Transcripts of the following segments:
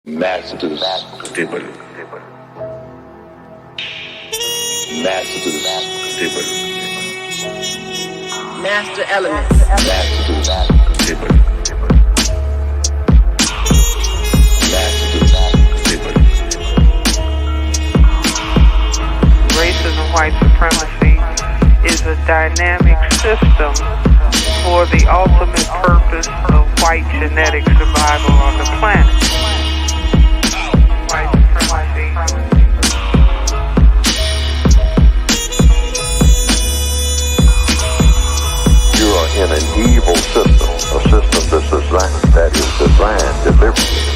Masters table. Masters table. Master elements. Masters table. Masters table. Racism, white supremacy is a dynamic system for the ultimate purpose of white genetic survival on the planet. White supremacy. You are in an evil system, a system that is designed deliberately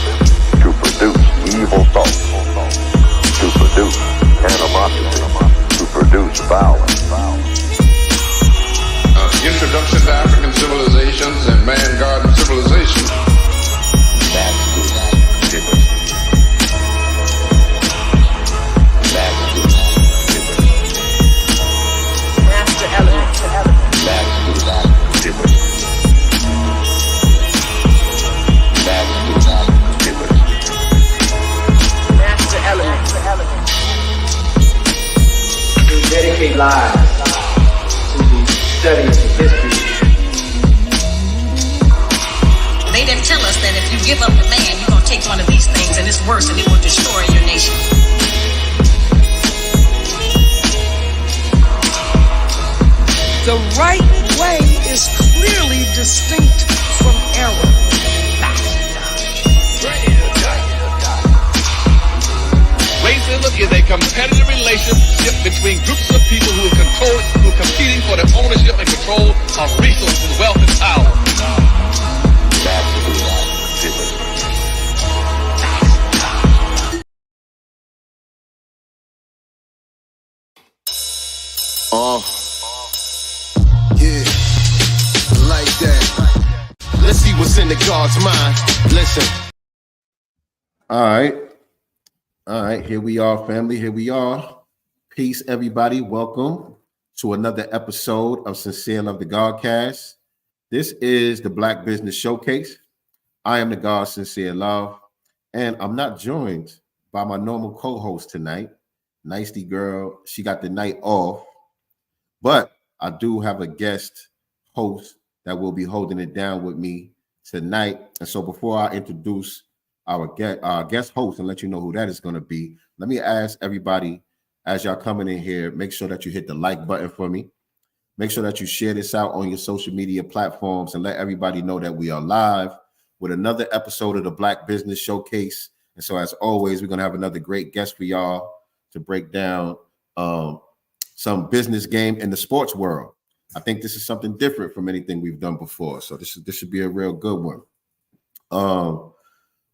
to produce evil thoughts, to produce animosity, to produce violence. Introduction to African civilizations and man-garden civilization. Masters table. Masters table. Master elements. Masters table. Masters table. Master elements. We dedicate lives to the study of history. They didn't tell us that if you give up the man, you're going to take one of these things and it's worse and it will destroy your nation. The right way is clearly distinct from error. Racism is a competitive relationship between groups of people who are competing for the ownership and control of resources, wealth, and power. Yeah, like that. Let's see what's in the God's mind. Listen. All right, here we are, family. Here we are. Peace, everybody. Welcome to another episode of Sincere Love the Godcast. This is the Black Business Showcase. I am the God Sincere Love, and I'm not joined by my normal co-host tonight, Nicety Girl. She got the night off, but I do have a guest host that will be holding it down with me tonight. And so before I introduce our guest host and let you know who that is going to be, let me ask everybody, as y'all coming in here, make sure that you hit the like button for me. Make sure that you share this out on your social media platforms and let everybody know that we are live with another episode of the Black Business Showcase. And so as always, we're going to have another great guest for y'all to break down some business game in the sports world. I think this is something different from anything we've done before. So this should be a real good one.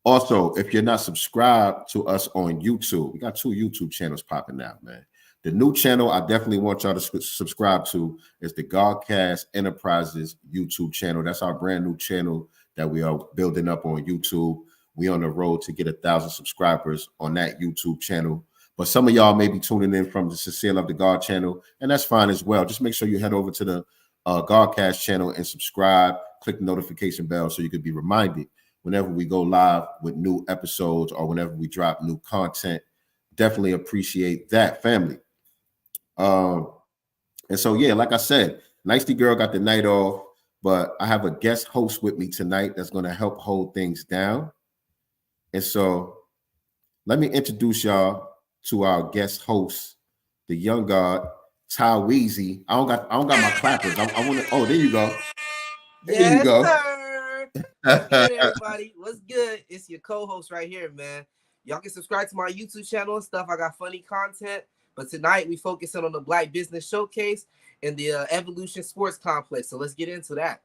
Also, if you're not subscribed to us on YouTube, we got 2 YouTube channels popping out, man. The new channel I definitely want y'all to subscribe to is the Godcast Enterprises YouTube channel. That's our brand new channel that we are building up on YouTube. We on the road to get 1,000 subscribers on that YouTube channel. But some of y'all may be tuning in from the Sincere Love the God channel, and that's fine as well. Just make sure you head over to the Godcast channel and subscribe. Click the notification bell so you can be reminded whenever we go live with new episodes or whenever we drop new content. Definitely appreciate that, family. And so, yeah, like I said, Nicety Girl got the night off, but I have a guest host with me tonight that's going to help hold things down. And so let me introduce y'all to our guest host, the young God, Ty Weezy. I don't got my clappers. I want to. Oh, there you go. There you go. Sir. What's good, everybody? What's good? It's your co-host right here, man. Y'all can subscribe to my YouTube channel and stuff. I got funny content. But tonight we focusing on the Black Business Showcase and the Evolution Sports Complex. So let's get into that.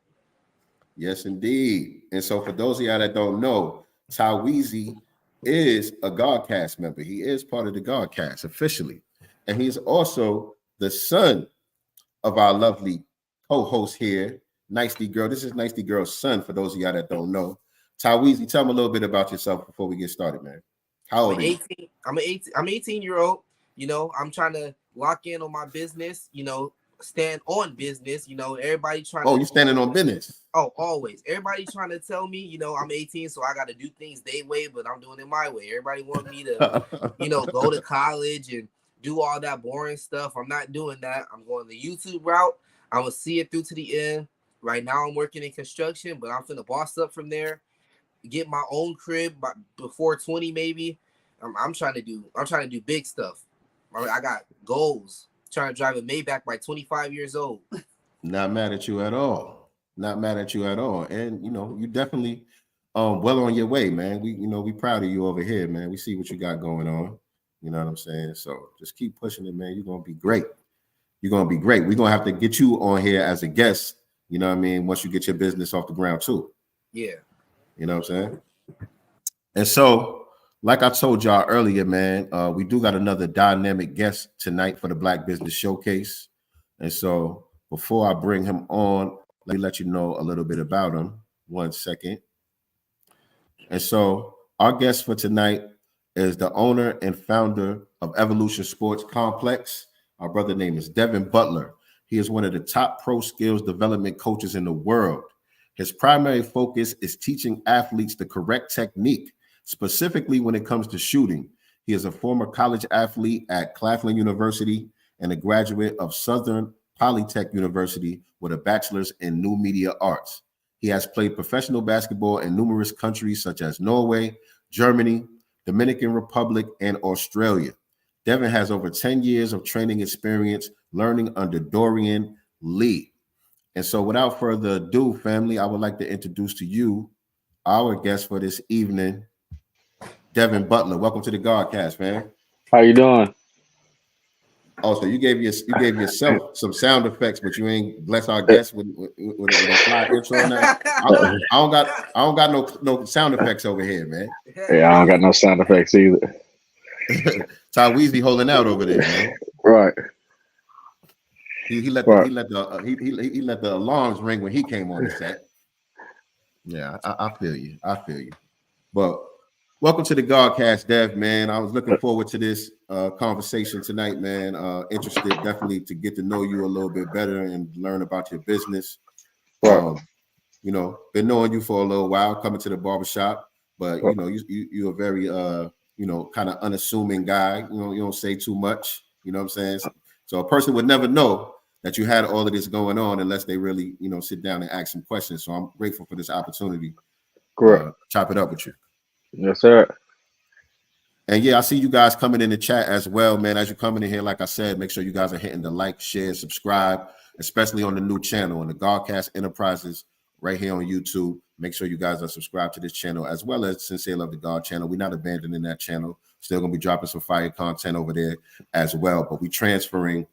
Yes, indeed. And so for those of y'all that don't know, Ty Weezy is a Godcast member. He is part of the Godcast officially. And he's also the son of our lovely co-host here, Nicety Girl. This is Nicety Girl's son, for those of y'all that don't know. Ty Weezy, tell me a little bit about yourself before we get started, man. How old are you? I'm 18 year old. You know, I'm trying to lock in on my business. You know, stand on business. You know, everybody trying. Oh, you standing on business? Oh, always. Everybody trying to tell me, you know, I'm 18, so I got to do things their way, but I'm doing it my way. Everybody want me to, you know, go to college and do all that boring stuff. I'm not doing that. I'm going the YouTube route. I'm gonna see it through to the end. Right now, I'm working in construction, but I'm finna boss up from there. Get my own crib before 20, maybe. I'm trying to do big stuff. I got goals. Trying to drive a Maybach by 25 years old. Not mad at you at all. Not mad at you at all. And you know, you definitely well on your way, man. We proud of you over here, man. We see what you got going on. You know what I'm saying? So just keep pushing it, man. You're gonna be great. You're gonna be great. We're gonna have to get you on here as a guest, you know what I mean, once you get your business off the ground too. Yeah. You know what I'm saying? And so, like I told y'all earlier, man, we do got another dynamic guest tonight for the Black Business Showcase. And so before I bring him on, let me let you know a little bit about him. 1 second. And so our guest for tonight is the owner and founder of Evolution Sports Complex. Our brother name is Devon Butler. He is one of the top pro skills development coaches in the world. His primary focus is teaching athletes the correct technique, specifically when it comes to shooting. He is a former college athlete at Claflin University and a graduate of Southern Polytech University with a bachelor's in new media arts. He has played professional basketball in numerous countries such as Norway, Germany, Dominican Republic, and Australia. Devon has over 10 years of training experience learning under Dorian Lee. And so without further ado, family, I would like to introduce to you our guest for this evening, Devon Butler. Welcome to the Godcast, man. How you doing? Oh, so you gave yourself some sound effects, but you ain't bless our guests with a fly intro on that. I don't got no sound effects over here, man. Yeah, I don't got no sound effects either. Ty Weezy holding out over there, man. Right. He let the alarms ring when he came on the set. Yeah, I feel you. But welcome to the Godcast, Dev, man. I was looking forward to this conversation tonight, man. Interested definitely to get to know you a little bit better and learn about your business. Right. You know, been knowing you for a little while, coming to the barbershop, but you know, you're a very you know, kind of unassuming guy. You know, you don't say too much. You know what I'm saying? So a person would never know that you had all of this going on unless they really, you know, sit down and ask some questions. So I'm grateful for this opportunity. Chop it up with you. Yes, sir. And yeah, I see you guys coming in the chat as well, man. As you're coming in here, like I said, make sure you guys are hitting the like, share, subscribe, especially on the new channel, on the Godcast Enterprises, right here on YouTube. Make sure you guys are subscribed to this channel, as well as Sincere Love the God channel. We're not abandoning that channel. Still going to be dropping some fire content over there as well. But we're transferring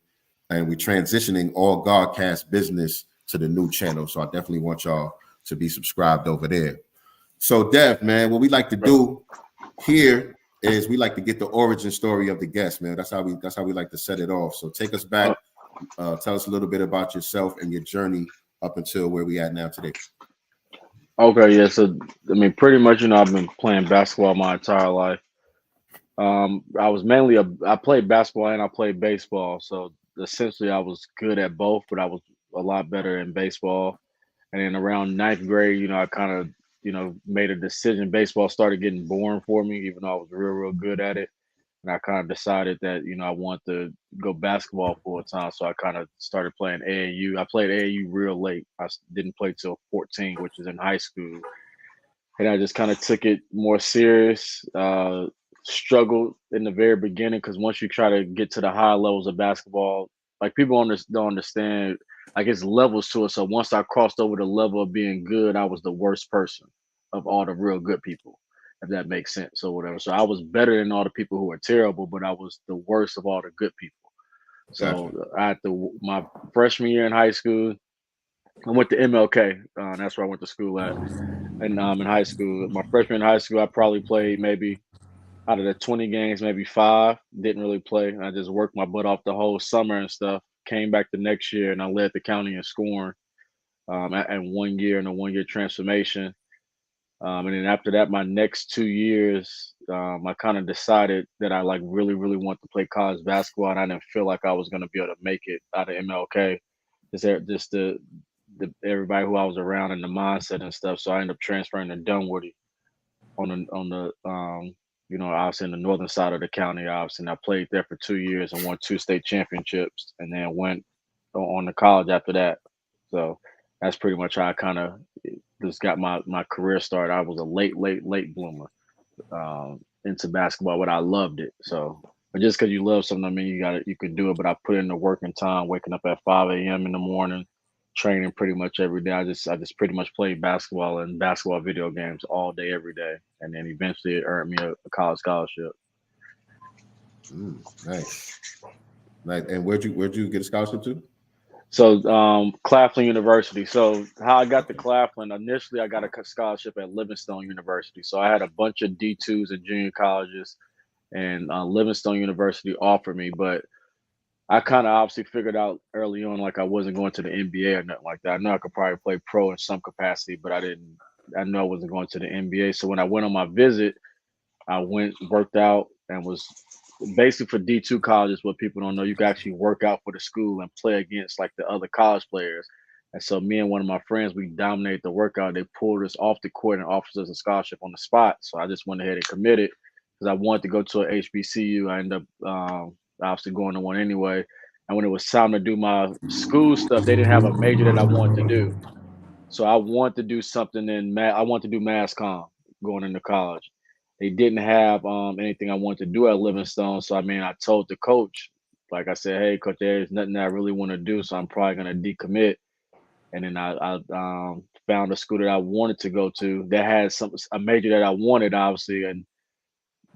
and we're transitioning all Godcast business to the new channel. So I definitely want y'all to be subscribed over there. So Dev, man, what we like to do here is we like to get the origin story of the guest, man. That's how we like to set it off. So take us back, tell us a little bit about yourself and your journey up until where we at now today. Okay, yeah. So I mean, pretty much, you know, I've been playing basketball my entire life. I played basketball and I played baseball. So essentially, I was good at both, but I was a lot better in baseball. And then around 9th grade, you know, I kind of, you know, made a decision. Baseball started getting boring for me, even though I was real good at it. And I kind of decided that, you know, I want to go basketball full time. So I kind of started playing AAU. I played AAU real late. I didn't play till 14, which is in high school. And I just kind of took it more serious. Struggled in the very beginning because once you try to get to the high levels of basketball, like people don't understand, like it's levels to it. So once I crossed over the level of being good, I was the worst person of all the real good people, if that makes sense or whatever. So I was better than all the people who were terrible, but I was the worst of all the good people. So Gotcha. I had my freshman year in high school, I went to MLK. That's where I went to school at. And in high school, my freshman in high school, I probably played maybe out of the 20 games, maybe 5. Didn't really play. I just worked my butt off the whole summer and stuff. Came back the next year and I led the county in scoring and 1 year in a 1 year transformation. And then after that, my next 2 years, I kind of decided that I like really, really want to play college basketball, and I didn't feel like I was going to be able to make it out of MLK. Just the everybody who I was around and the mindset and stuff. So I ended up transferring to Dunwoody on the obviously in the northern side of the county, obviously. And I played there for 2 years and won 2 state championships, and then went on to college after that. So that's pretty much how I kind of just got my career started. I was a late bloomer into basketball, but I loved it. So, but just because you love something, I mean, you could do it. But I put in the work and time, waking up at 5 a.m. in the morning, training pretty much every day. I just pretty much played basketball and basketball video games all day, every day, and then eventually it earned me a college scholarship. Nice. And where'd you get a scholarship to? So Claflin University. So how I got to Claflin, initially I got a scholarship at Livingstone University. So I had a bunch of D2s and junior colleges, and Livingstone University offered me, but I kind of obviously figured out early on like I wasn't going to the NBA or nothing like that. I know I could probably play pro in some capacity, but I know I wasn't going to the NBA. So when I went on my visit, I went, worked out, and was basically for D2 colleges. What people don't know, you can actually work out for the school and play against like the other college players. And so me and one of my friends, we dominated the workout. They pulled us off the court and offered us a scholarship on the spot. So I just went ahead and committed because I wanted to go to a HBCU. I ended up obviously going to one anyway. And when it was time to do my school stuff, they didn't have a major that I wanted to do. So I wanted to do something in math. I wanted to do mass comm going into college. They didn't have anything I wanted to do at Livingstone. So, I mean, I told the coach, like I said, hey, coach, there's nothing that I really want to do, so I'm probably going to decommit. And then I found a school that I wanted to go to that had a major that I wanted, obviously, and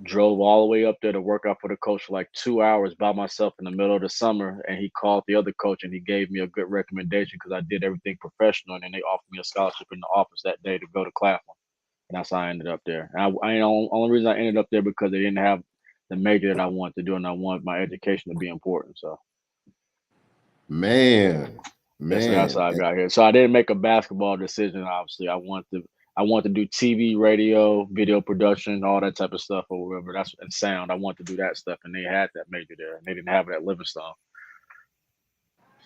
drove all the way up there to work out for the coach for like 2 hours by myself in the middle of the summer. And he called the other coach and he gave me a good recommendation because I did everything professional. And then they offered me a scholarship in the office that day to go to Claflin. And that's how I ended up there. And only reason I ended up there because they didn't have the major that I wanted to do, and I wanted my education to be important. So, man, that's how I got here. So I didn't make a basketball decision. Obviously, I want to do TV, radio, video production, all that type of stuff, or whatever. And sound. I want to do that stuff, and they had that major there, and they didn't have it at Livingstone.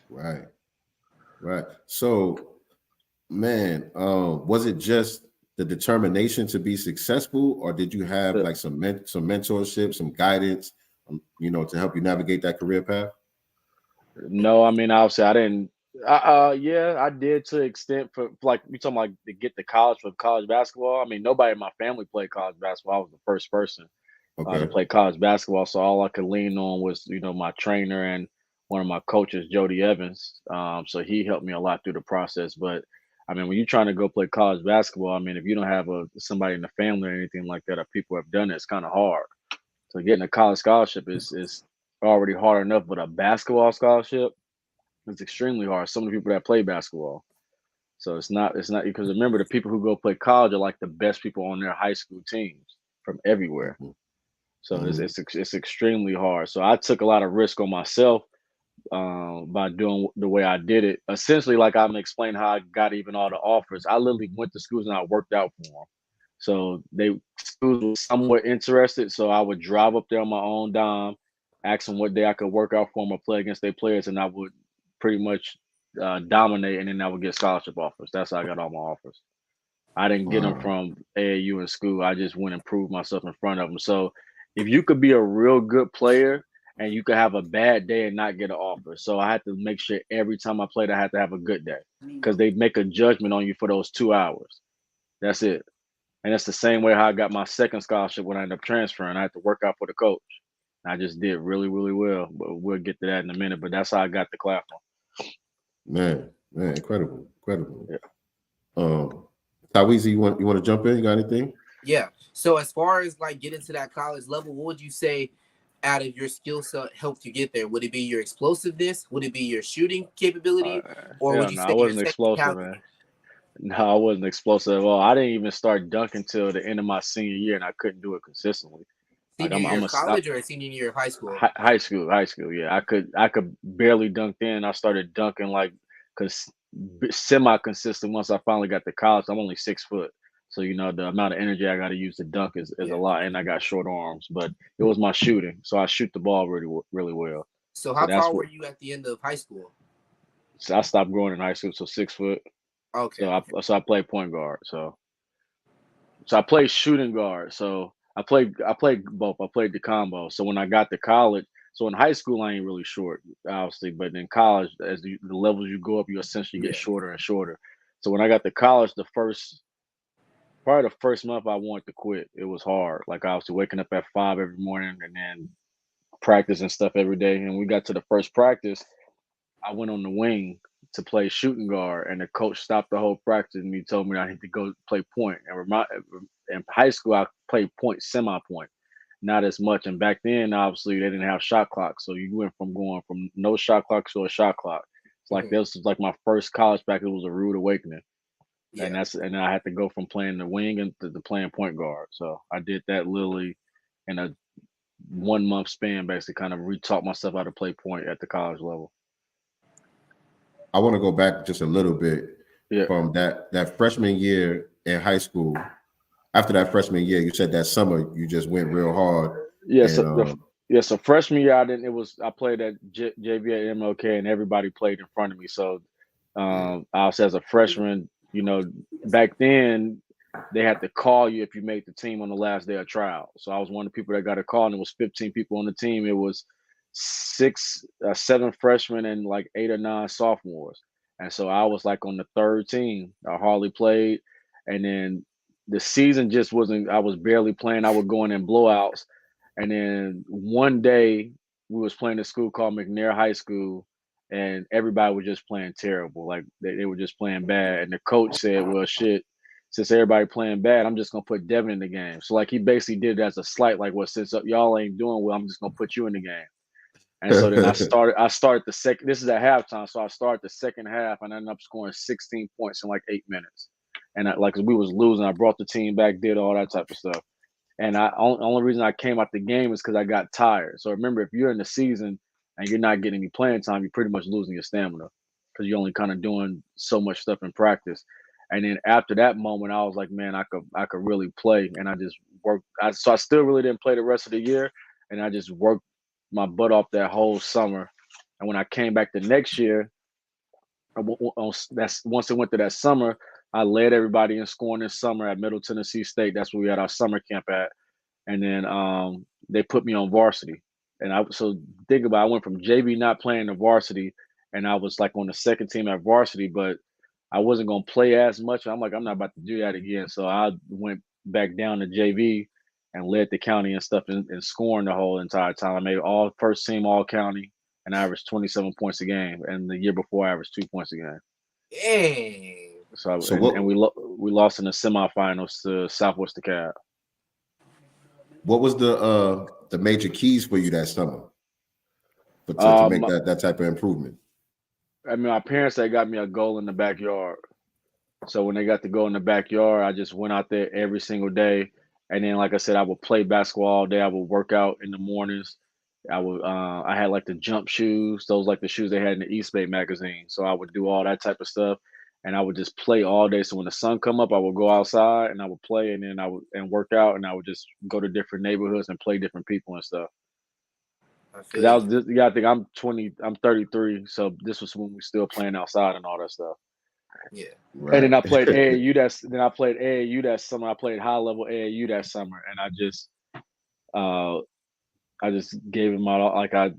Right. So, man, was it just the determination to be successful, or did you have like some mentorship, some guidance, to help you navigate that career path? No, I mean, obviously I didn't. Yeah, I did to an extent for like you talking like to get to college for college basketball. I mean, nobody in my family played college basketball. I was the first person to play college basketball, so all I could lean on was my trainer and one of my coaches, Jody Evans. So he helped me a lot through the process, but. I mean, when you're trying to go play college basketball, I mean, if you don't have somebody in the family or anything like that, or people have done it, it's kind of hard. So getting a college scholarship is already hard enough, but a basketball scholarship is extremely hard. Some of the people that play basketball, so it's not because remember the people who go play college are like the best people on their high school teams from everywhere. So it's extremely hard. So I took a lot of risk on myself. By doing the way I did it, essentially, like I'm explaining how I got even all the offers. I literally went to schools and I worked out for them. So schools were somewhat interested. So I would drive up there on my own dime, ask them what day I could work out for them or play against their players, and I would pretty much dominate, and then I would get scholarship offers. That's how I got all my offers. I didn't get them from AAU in school. I just went and proved myself in front of them. So if you could be a real good player, and you could have a bad day and not get an offer. So I had to make sure every time I played, I had to have a good day because they make a judgment on you for those 2 hours. That's it. And that's the same way how I got my second scholarship when I ended up transferring. I had to work out for the coach. I just did really, really well. But we'll get to that in a minute. But that's how I got the Claflin. Man, incredible. Yeah. Taweezy, you want to jump in? You got anything? Yeah. So as far as like getting to that college level, what would you say out of your skill set helped you get there? Would it be your explosiveness? Would it be your shooting capability? Or would you say I wasn't explosive, man. No, I wasn't explosive at all. I didn't even start dunking until the end of my senior year, and I couldn't do it consistently. Senior year of college or senior year of high school? High school. Yeah, I could barely dunk then. I started dunking like semi-consistent once I finally got to college. I'm only 6 foot, So, the amount of energy I got to use to dunk is a lot, and I got short arms. But it was my shooting, so I shoot the ball really well. So how tall were you at the end of high school? So I stopped growing in high school, so 6 foot. Okay. So I played point guard. So I played shooting guard. So I played both. I played the combo. So when I got to college, so in high school I ain't really short, obviously, but in college, as the levels you go up, you essentially get shorter and shorter. So when I got to college, probably the first month I wanted to quit. It was hard. Like I was waking up at 5 every morning and then practice and stuff every day. And we got to the first practice, I went on the wing to play shooting guard, and the coach stopped the whole practice and he told me I need to go play point. And in high school, I played point, semi-point, not as much. And back then, obviously, they didn't have shot clock, so you went from going from no shot clock to a shot clock. It's like this was like my first college practice. It was a rude awakening. Yeah. And I had to go from playing the wing and to playing point guard. So I did that literally in a 1 month span, basically, kind of retaught myself how to play point at the college level. I want to go back just a little bit from that freshman year in high school. After that freshman year, you said that summer you just went real hard. Yeah, so freshman year I played at JV at MLK, and everybody played in front of me. So I was as a freshman, back then they had to call you if you made the team on the last day of trial. So I was one of the people that got a call, and it was 15 people on the team. It was 7 freshmen and like 8 or 9 sophomores. And so I was like on the third team. I hardly played. And then the season just wasn't, I was barely playing. I would go in blowouts. And then one day we was playing a school called McNair High School, and everybody was just playing terrible. Like they were just playing bad. And the coach said, well, shit, since everybody playing bad, I'm just going to put Devon in the game. So like he basically did it as a slight, like, well, since y'all ain't doing well, I'm just going to put you in the game. And so then I started the second, this is at halftime. So I started the second half and I ended up scoring 16 points in like 8 minutes. And we was losing. I brought the team back, did all that type of stuff. And only reason I came out the game is because I got tired. So remember, if you're in the season and you're not getting any playing time, you're pretty much losing your stamina because you're only kind of doing so much stuff in practice. And then after that moment, I was like, man, I could really play. And I just worked. So I still really didn't play the rest of the year. And I just worked my butt off that whole summer. And when I came back the next year, once it went to that summer, I led everybody in scoring this summer at Middle Tennessee State. That's where we had our summer camp at. And then they put me on varsity. And so think about it, I went from JV not playing to varsity, and I was like on the second team at varsity, but I wasn't going to play as much. I'm like, I'm not about to do that again. So I went back down to JV and led the county and stuff in scoring the whole entire time. I made all first team all county and I averaged 27 points a game. And the year before I averaged 2 points a game. Dang. And we lost in the semifinals to Southwest DeKalb. What was the major keys for you that summer to make that type of improvement? I mean, my parents, they got me a goal in the backyard. So when they got to go in the backyard, I just went out there every single day. And then, like I said, I would play basketball all day. I would work out in the mornings. I had like the jump shoes. Those like the shoes they had in the East Bay magazine. So I would do all that type of stuff. And I would just play all day. So when the sun come up, I would go outside and I would play, and then I would work out, and I would just go to different neighborhoods and play different people and stuff. I think I'm 33. So this was when we were still playing outside and all that stuff. Yeah. Right. And then I played AAU that summer. I played high level AAU that summer, and I just gave him all. Like I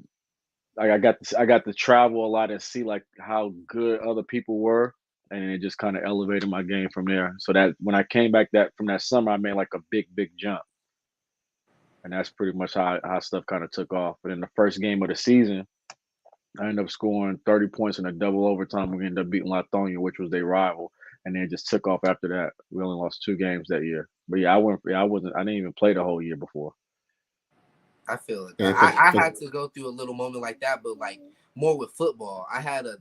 got to travel a lot and see like how good other people were, and it just kind of elevated my game from there. So that when I came back from that summer, I made like a big jump, and that's pretty much how stuff kind of took off. But in the first game of the season, I ended up scoring 30 points in a double overtime. We ended up beating Lithonia, which was their rival, and then it just took off after that. We only lost 2 games that year. But yeah, I didn't even play the whole year before. I feel it. I had to go through a little moment like that, but like more with football. I had a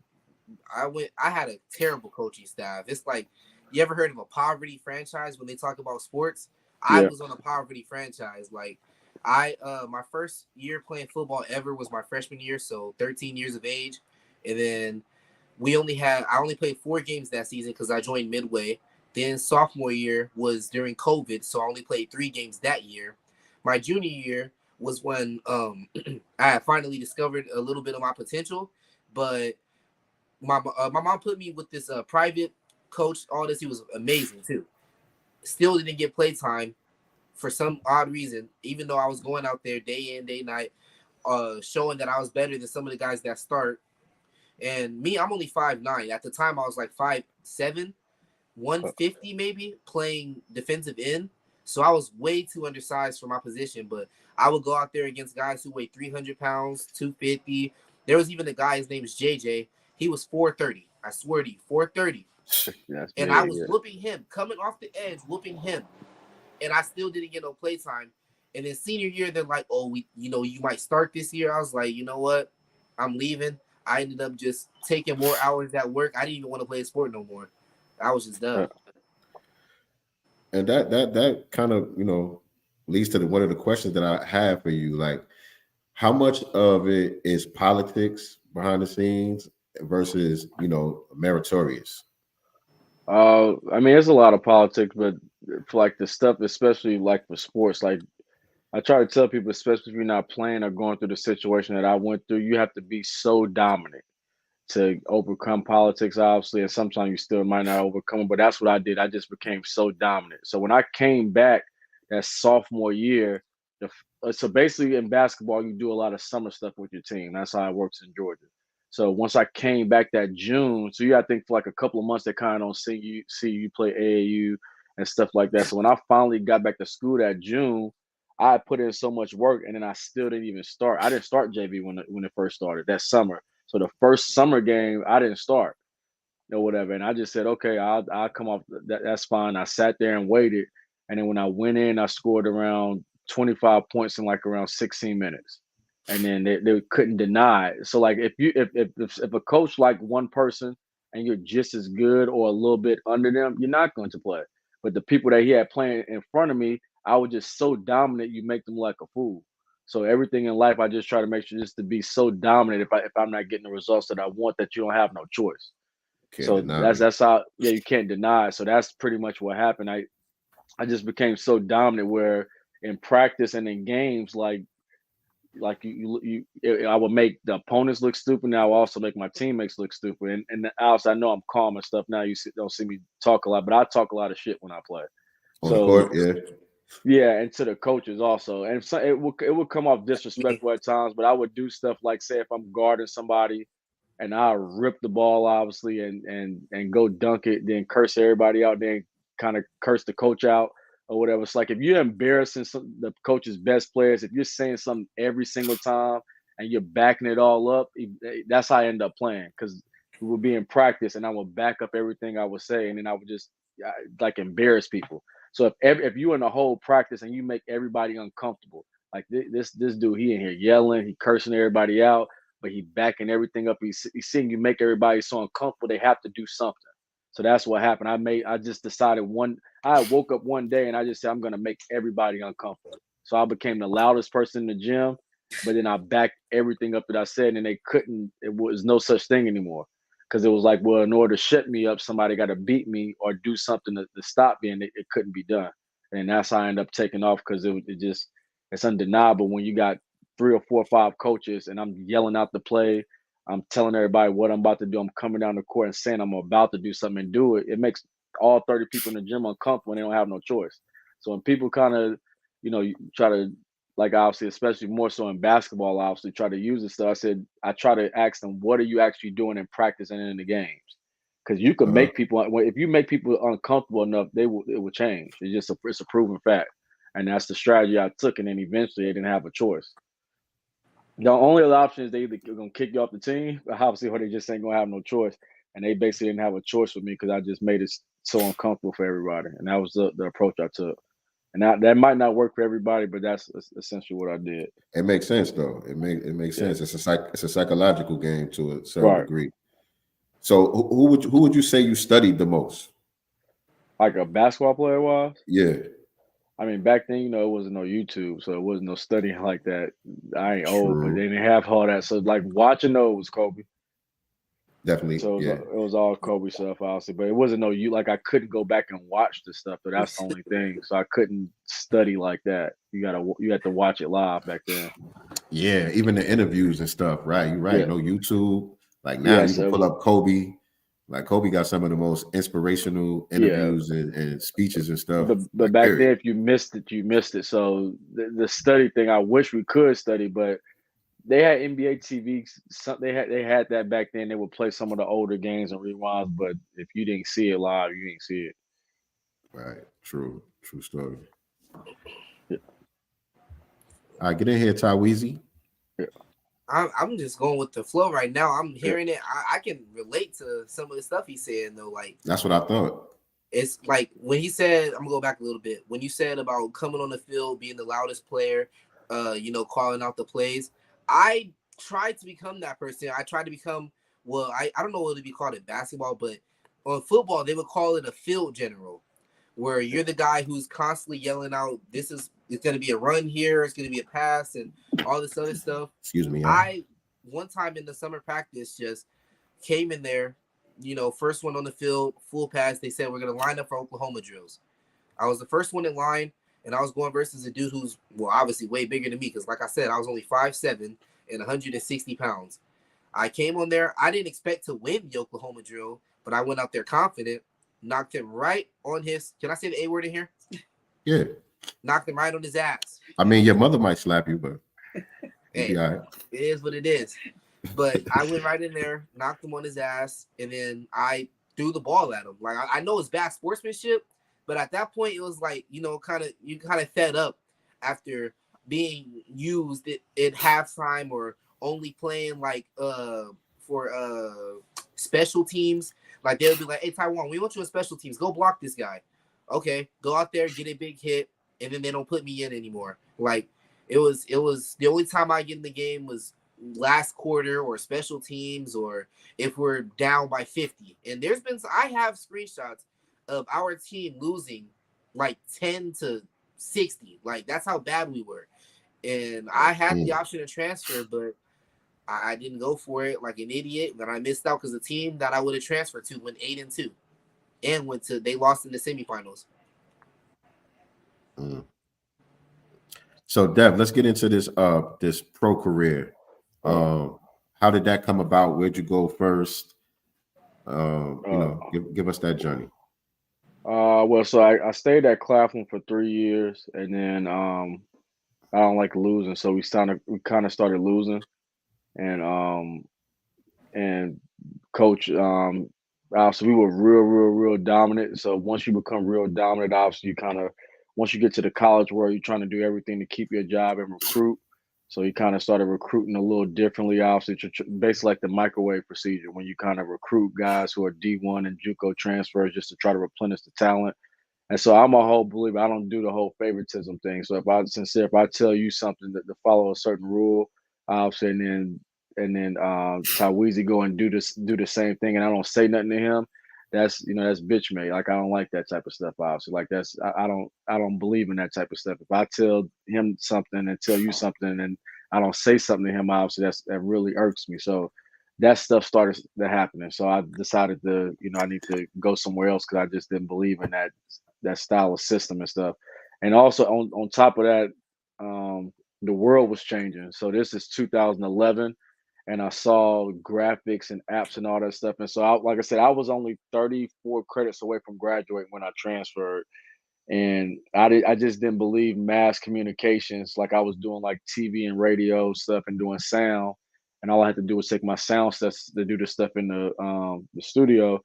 terrible coaching staff. It's like, you ever heard of a poverty franchise when they talk about sports? I was on a poverty franchise. Like my first year playing football ever was my freshman year, so 13 years of age. And then I only played 4 games that season because I joined midway. Then sophomore year was during COVID, so I only played 3 games that year. My junior year was when I had finally discovered a little bit of my potential, but my mom put me with this private coach. All this, he was amazing too. Still didn't get play time for some odd reason, even though I was going out there day in, day night, showing that I was better than some of the guys that start. And me, I'm only 5'9". At the time, I was like 5'7", 150 maybe, playing defensive end. So I was way too undersized for my position, but I would go out there against guys who weighed 300 pounds, 250. There was even a guy, his name is JJ. He was 430. I swear to you, 430. And I was whooping him, coming off the edge, whooping him. And I still didn't get no play time. And then senior year, they're like, oh, you might start this year. I was like, you know what? I'm leaving. I ended up just taking more hours at work. I didn't even want to play a sport no more. I was just done. And that kind of, leads to one of the questions that I have for you. Like, how much of it is politics behind the scenes versus, meritorious? I mean, there's a lot of politics, but for like the stuff, especially like for sports, like I try to tell people, especially if you're not playing or going through the situation that I went through, you have to be so dominant to overcome politics, obviously, and sometimes you still might not overcome it, but that's what I did. I just became so dominant. So when I came back that sophomore year, so basically in basketball, you do a lot of summer stuff with your team. That's how it works in Georgia. So once I came back that June, so you got to think for like a couple of months, they kind of don't see you play AAU and stuff like that. So when I finally got back to school that June, I put in so much work, and then I still didn't even start. I didn't start JV when it first started that summer. So the first summer game, I didn't start or whatever. And I just said, okay, I'll come off. That's fine. I sat there and waited. And then when I went in, I scored around 25 points in like around 16 minutes. And then they couldn't deny it. So like if a coach like one person and you're just as good or a little bit under them, you're not going to play. But the people that he had playing in front of me, I was just so dominant, you make them like a fool. So everything in life, I just try to make sure just to be so dominant. If I'm not getting the results that I want, that you don't have no choice. So that's how you can't deny it. So that's pretty much what happened. I just became so dominant where in practice and in games, I would make the opponents look stupid. Now I will also make my teammates look stupid. And also I know I'm calm and stuff. Now you don't see me talk a lot, but I talk a lot of shit when I play. On the court, yeah. Yeah, and to the coaches also. And so it would come off disrespectful at times, but I would do stuff like, say, if I'm guarding somebody and I'll rip the ball, obviously, and go dunk it, then curse everybody out, then kind of curse the coach out or whatever. It's like if you're embarrassing the coach's best players, if you're saying something every single time and you're backing it all up, that's how I end up playing, because we would be in practice and I would back up everything I would say, and then I would just like embarrass people. So if you in a whole practice and you make everybody uncomfortable, like this dude, he in here yelling, he cursing everybody out, but he backing everything up. He's seeing you make everybody so uncomfortable, they have to do something. So that's what happened. I just decided I woke up one day and I just said, I'm going to make everybody uncomfortable. So I became the loudest person in the gym, but then I backed everything up that I said, and it was no such thing anymore. Because it was like, well, in order to shut me up, somebody got to beat me or do something to stop me, and it couldn't be done. And that's how I ended up taking off, because it's undeniable when you got 3 or 4 or 5 coaches and I'm yelling out the play. I'm telling everybody what I'm about to do. I'm coming down the court and saying I'm about to do something and do it. It makes all 30 people in the gym uncomfortable and they don't have no choice. So when people kind of, you try to, like, obviously, especially more so in basketball, obviously try to use this stuff. I try to ask them, what are you actually doing in practice and in the games? Because you can make people, if you make people uncomfortable enough, it will change. It's a proven fact. And that's the strategy I took. And then eventually they didn't have a choice. The only other option is they either going to kick you off the team, obviously, or they just ain't going to have no choice. And they basically didn't have a choice with me because I just made it so uncomfortable for everybody. And that was the approach I took. And that might not work for everybody, but that's essentially what I did. It makes sense, though. It makes sense. It's a psychological game to a certain degree. So who would you say you studied the most? Like a basketball player was? Yeah. I mean, back then, it wasn't no YouTube, so it wasn't no studying like that. I ain't old, but they didn't have all that. So like watching those, Kobe. Definitely, So yeah. it was all Kobe stuff, obviously, but it wasn't no you like I couldn't go back and watch the stuff, but that's the only thing. So I couldn't study like that. You had to watch it live back then. Yeah, even the interviews and stuff, right? You're right. Yeah. No YouTube. Like now Yeah, you can pull up Kobe. Like Kobe got some of the most inspirational interviews and speeches and stuff. But like, back period. then, if you missed it, you missed it. So the study thing, I wish we could study, but they had NBA TV. They had that back then. They would play some of the older games and rewinds, but if you didn't see it live, you didn't see it. Right. True story. Yeah. All right, get in here, Ty Weezy. Yeah. I'm just going with the flow right now. I'm hearing it. I can relate to some of the stuff he's saying though. Like that's what I thought. It's like when he said, I'm gonna go back a little bit. When you said about coming on the field, being the loudest player, calling out the plays. I tried to become that person. I tried to become, I don't know what to be called in basketball, but on football, they would call it a field general, where you're the guy who's constantly yelling out, it's going to be a run here, it's going to be a pass, and all this other stuff. Excuse me. I, one time in the summer practice, just came in there, first one on the field, full pass. They said, we're going to line up for Oklahoma drills. I was the first one in line, and I was going versus a dude who's, obviously way bigger than me, because like I said, I was only 5'7" and 160 pounds. I came on there. I didn't expect to win the Oklahoma drill, but I went out there confident, knocked him right on his, can I say the A word in here? Yeah. Knocked him right on his ass. I mean, your mother might slap you, but hey, all right. It is what it is. But I went right in there, knocked him on his ass, and then I threw the ball at him. Like, I know it's bad sportsmanship, but at that point, it was like, you kind of fed up after being used at halftime or only playing like for special teams. Like, they would be like, hey, Taiwan, we want you in special teams. Go block this guy. Okay, go out there, get a big hit, and then they don't put me in anymore. Like, it was the only time I get in the game was last quarter or special teams or if we're down by 50. And I have screenshots of our team losing like 10-60. Like, that's how bad we were. And I had the option to transfer, but I didn't go for it like an idiot. But I missed out because the team that I would have transferred to went 8-2 and they lost in the semifinals. So Dev, let's get into this this pro career. How did that come about? Where'd you go first? Give us that journey. So I stayed at Claflin for 3 years, and then I don't like losing, so we kind of started losing, and coach, obviously we were real dominant. So once you become real dominant, obviously once you get to the college world, you're trying to do everything to keep your job and recruit. So he kind of started recruiting a little differently, obviously, basically like the microwave procedure, when you kind of recruit guys who are D1 and JUCO transfers just to try to replenish the talent. And so I'm a whole believer. I don't do the whole favoritism thing. So if I tell you something to follow a certain rule, obviously, and then Taweezy go and do the same thing, and I don't say nothing to him, that's bitch made. Like, I don't like that type of stuff, obviously. Like, I don't believe in that type of stuff. If I tell him something and tell you something and I don't say something to him, obviously that really irks me. So that stuff started to happen. And so I decided to, I need to go somewhere else because I just didn't believe in that style of system and stuff. And also on top of that, the world was changing. So this is 2011. And I saw graphics and apps and all that stuff. And so, like I said, I was only 34 credits away from graduating when I transferred. And I just didn't believe mass communications. Like, I was doing like TV and radio stuff and doing sound. And all I had to do was take my sound sets to do the stuff in the studio.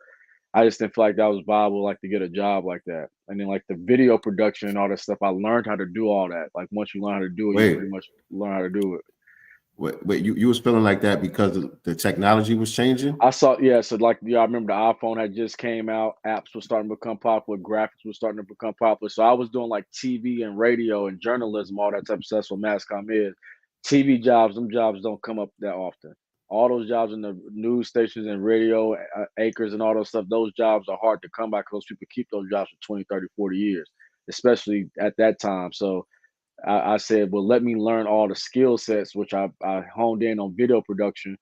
I just didn't feel like that was viable, like, to get a job like that. And then like the video production and all that stuff, I learned how to do all that. Like, once you learn how to do it, you pretty much learn how to do it. Wait, you was feeling like that because the technology was changing? So like, I remember the iPhone had just came out, apps were starting to become popular, graphics were starting to become popular. So I was doing like TV and radio and journalism, all that type of stuff. So mass comm is TV jobs. Them jobs don't come up that often. All those jobs in the news stations and radio acres and all those stuff, those jobs are hard to come by because people keep those jobs for 20, 30, 40 years, especially at that time. So I said, well, let me learn all the skill sets, which I honed in on video production.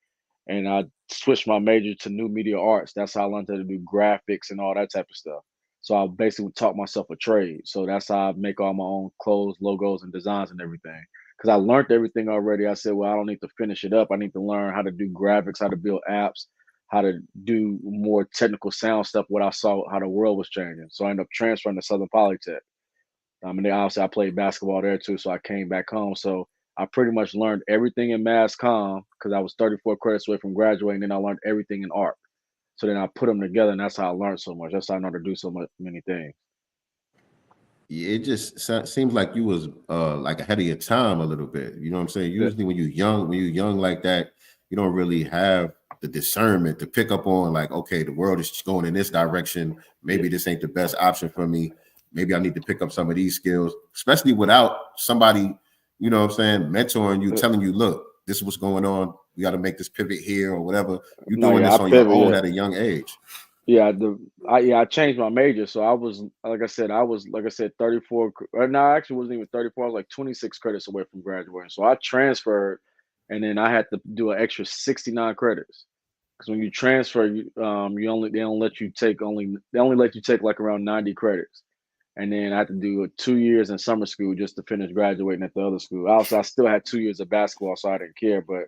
And I switched my major to new media arts. That's how I learned how to do graphics and all that type of stuff. So I basically taught myself a trade. So that's how I make all my own clothes, logos, and designs and everything. Because I learned everything already. I said, well, I don't need to finish it up. I need to learn how to do graphics, how to build apps, how to do more technical sound stuff, what I saw, how the world was changing. So I ended up transferring to Southern Polytech. And then obviously I played basketball there too, so I came back home. So I pretty much learned everything in mass comm because I was 34 credits away from graduating. Then I learned everything in art. So then I put them together, and that's how I learned so much. That's how I know how to do many things. Yeah, it just seems like you was like ahead of your time a little bit. You know what I'm saying? Usually when you're young like that, you don't really have the discernment to pick up on like, okay, the world is going in this direction. Maybe this ain't the best option for me. Maybe I need to pick up some of these skills, especially without somebody, you know what I'm saying, mentoring you, telling you, look, this is what's going on. We got to make this pivot here or whatever. You're doing this on your own at a young age. Yeah, I changed my major. So I was, like I said, 34. No, I actually wasn't even 34. I was like 26 credits away from graduating. So I transferred, and then I had to do an extra 69 credits. Because when you transfer, they only let you take like around 90 credits. And then I had to do 2 years in summer school just to finish graduating at the other school. Also, I still had 2 years of basketball, so I didn't care. But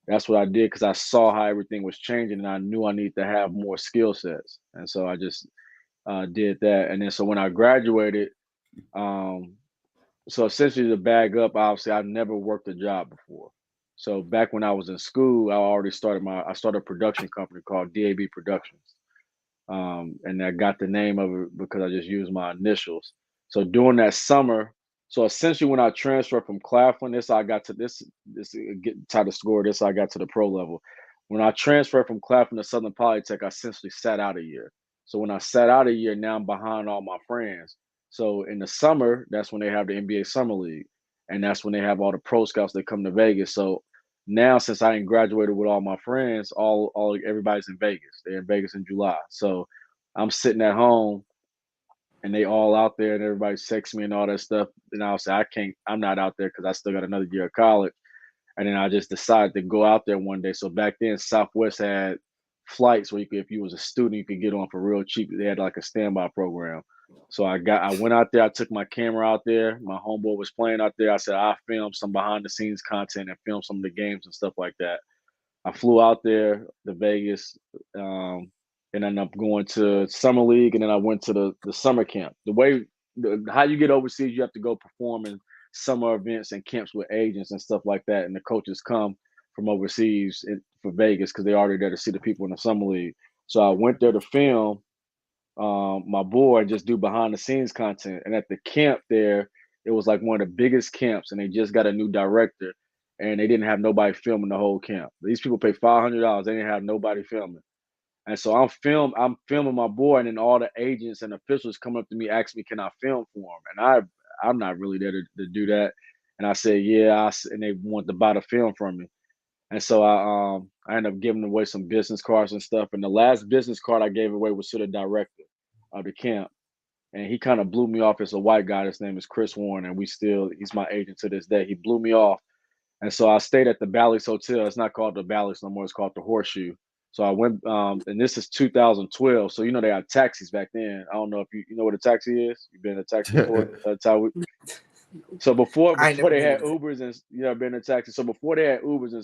that's what I did because I saw how everything was changing, and I knew I needed to have more skill sets. And so I just did that. And then so when I graduated, so essentially to bag up, obviously I never worked a job before. So back when I was in school, I started a production company called DAB Productions. And I got the name of it because I just used my initials. So during that summer, so essentially when I transferred from Claflin, this I got to this get tied to score. This I got to the pro level. When I transferred from Claflin to Southern Polytech, I essentially sat out a year. So when I sat out a year, now I'm behind all my friends. So in the summer, that's when they have the NBA Summer League, and that's when they have all the pro scouts that come to Vegas. So now, since I ain't graduated with all my friends, everybody's in Vegas. They're in Vegas in July. So I'm sitting at home and they all out there and everybody's texting me and all that stuff. And I'll say, I'm not out there because I still got another year of college. And then I just decided to go out there one day. So back then, Southwest had flights where if you was a student, you could get on for real cheap. They had like a standby program. So I went out there, I took my camera out there. My homeboy was playing out there. I said, I'll film some behind the scenes content and film some of the games and stuff like that. I flew out there to Vegas and ended up going to Summer League. And then I went to the summer camp. How you get overseas, you have to go perform in summer events and camps with agents and stuff like that. And the coaches come from overseas for Vegas because they're already there to see the people in the Summer League. So I went there to film my boy just do behind the scenes content. And at the camp there, it was like one of the biggest camps, and they just got a new director, and they didn't have nobody filming the whole camp. These people pay $500. They didn't have nobody filming. And so I'm filming my boy, and then all the agents and officials come up to me, ask me, can I film for them? And I'm not really there to do that. And I said, yeah, and they want to buy the film from me. And so I ended up giving away some business cards and stuff. And the last business card I gave away was to the director of the camp. And he kind of blew me off as a white guy. His name is Chris Warren, and he's my agent to this day. He blew me off. And so I stayed at the Bally's Hotel. It's not called the Bally's no more. It's called the Horseshoe. So I went, and this is 2012. So, they had taxis back then. I don't know if you know what a taxi is. You've been in a taxi before? That's how So before they had Ubers and been in a taxi. So before they had Ubers and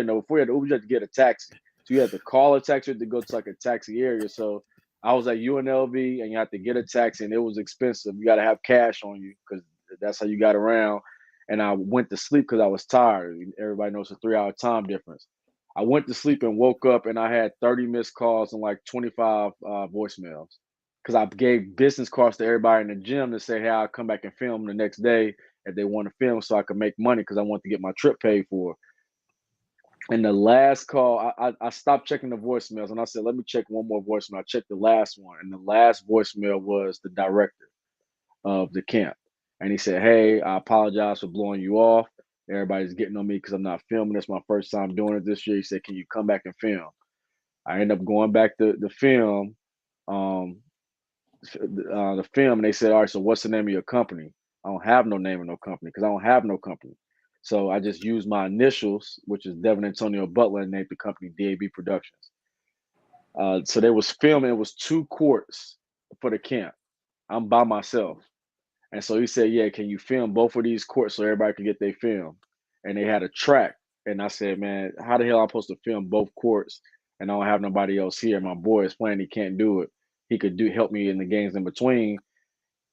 before you had Ubers, you had to get a taxi. So you had to call a taxi to go to like a taxi area. So I was at UNLV and you had to get a taxi, and it was expensive. You got to have cash on you because that's how you got around. And I went to sleep because I was tired. Everybody knows a 3-hour time difference. I went to sleep and woke up, and I had 30 missed calls and like 25 voicemails. Because I gave business cards to everybody in the gym to say, hey, I'll come back and film the next day if they want to film so I could make money because I want to get my trip paid for. And the last call, I stopped checking the voicemails, and I said, let me check one more voicemail. I checked the last one, and the last voicemail was the director of the camp. And he said, hey, I apologize for blowing you off. Everybody's getting on me because I'm not filming. It's my first time doing it this year. He said, can you come back and film? I ended up going back to the film. And they said, all right, so what's the name of your company? I don't have no name of no company because I don't have no company. So I just used my initials, which is Devon Antonio Butler, and named the company DAB Productions. So they was filming. It was 2 courts for the camp. I'm by myself. And so he said, yeah, can you film both of these courts so everybody can get their film? And they had a track. And I said, man, how the hell am I supposed to film both courts and I don't have nobody else here? My boy is playing. He can't do it. He could help me in the games in between.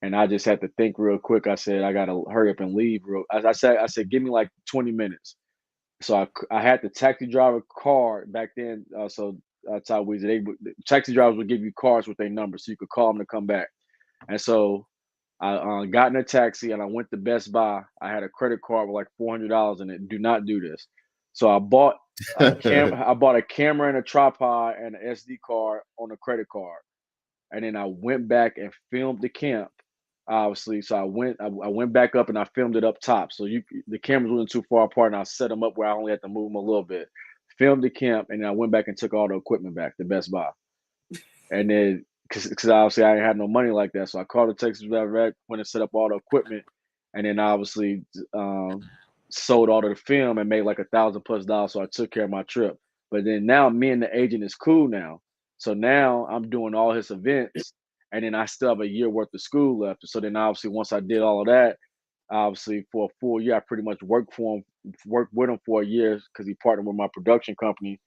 And I just had to think real quick. I said, I got to hurry up and leave. I said, give me like 20 minutes. So I had the taxi driver card back then. So that's how taxi drivers would give you cards with their numbers so you could call them to come back. And so I got in a taxi and I went to Best Buy. I had a credit card with like $400 in it. Do not do this. So I bought a camera and a tripod and an SD card on a credit card. And then I went back and filmed the camp, obviously. So I went back up and I filmed it up top. So the cameras wasn't too far apart, and I set them up where I only had to move them a little bit. Filmed the camp, and then I went back and took all the equipment back to Best Buy. And then, because obviously I didn't have no money like that, so I called the Texas driver, went and set up all the equipment, and then obviously sold all of the film and made like $1,000+ So I took care of my trip. But then now me and the agent is cool now. So now I'm doing all his events, and then I still have a year worth of school left. So then obviously once I did all of that, obviously for a full year, I pretty much worked with him for a year because he partnered with my production company.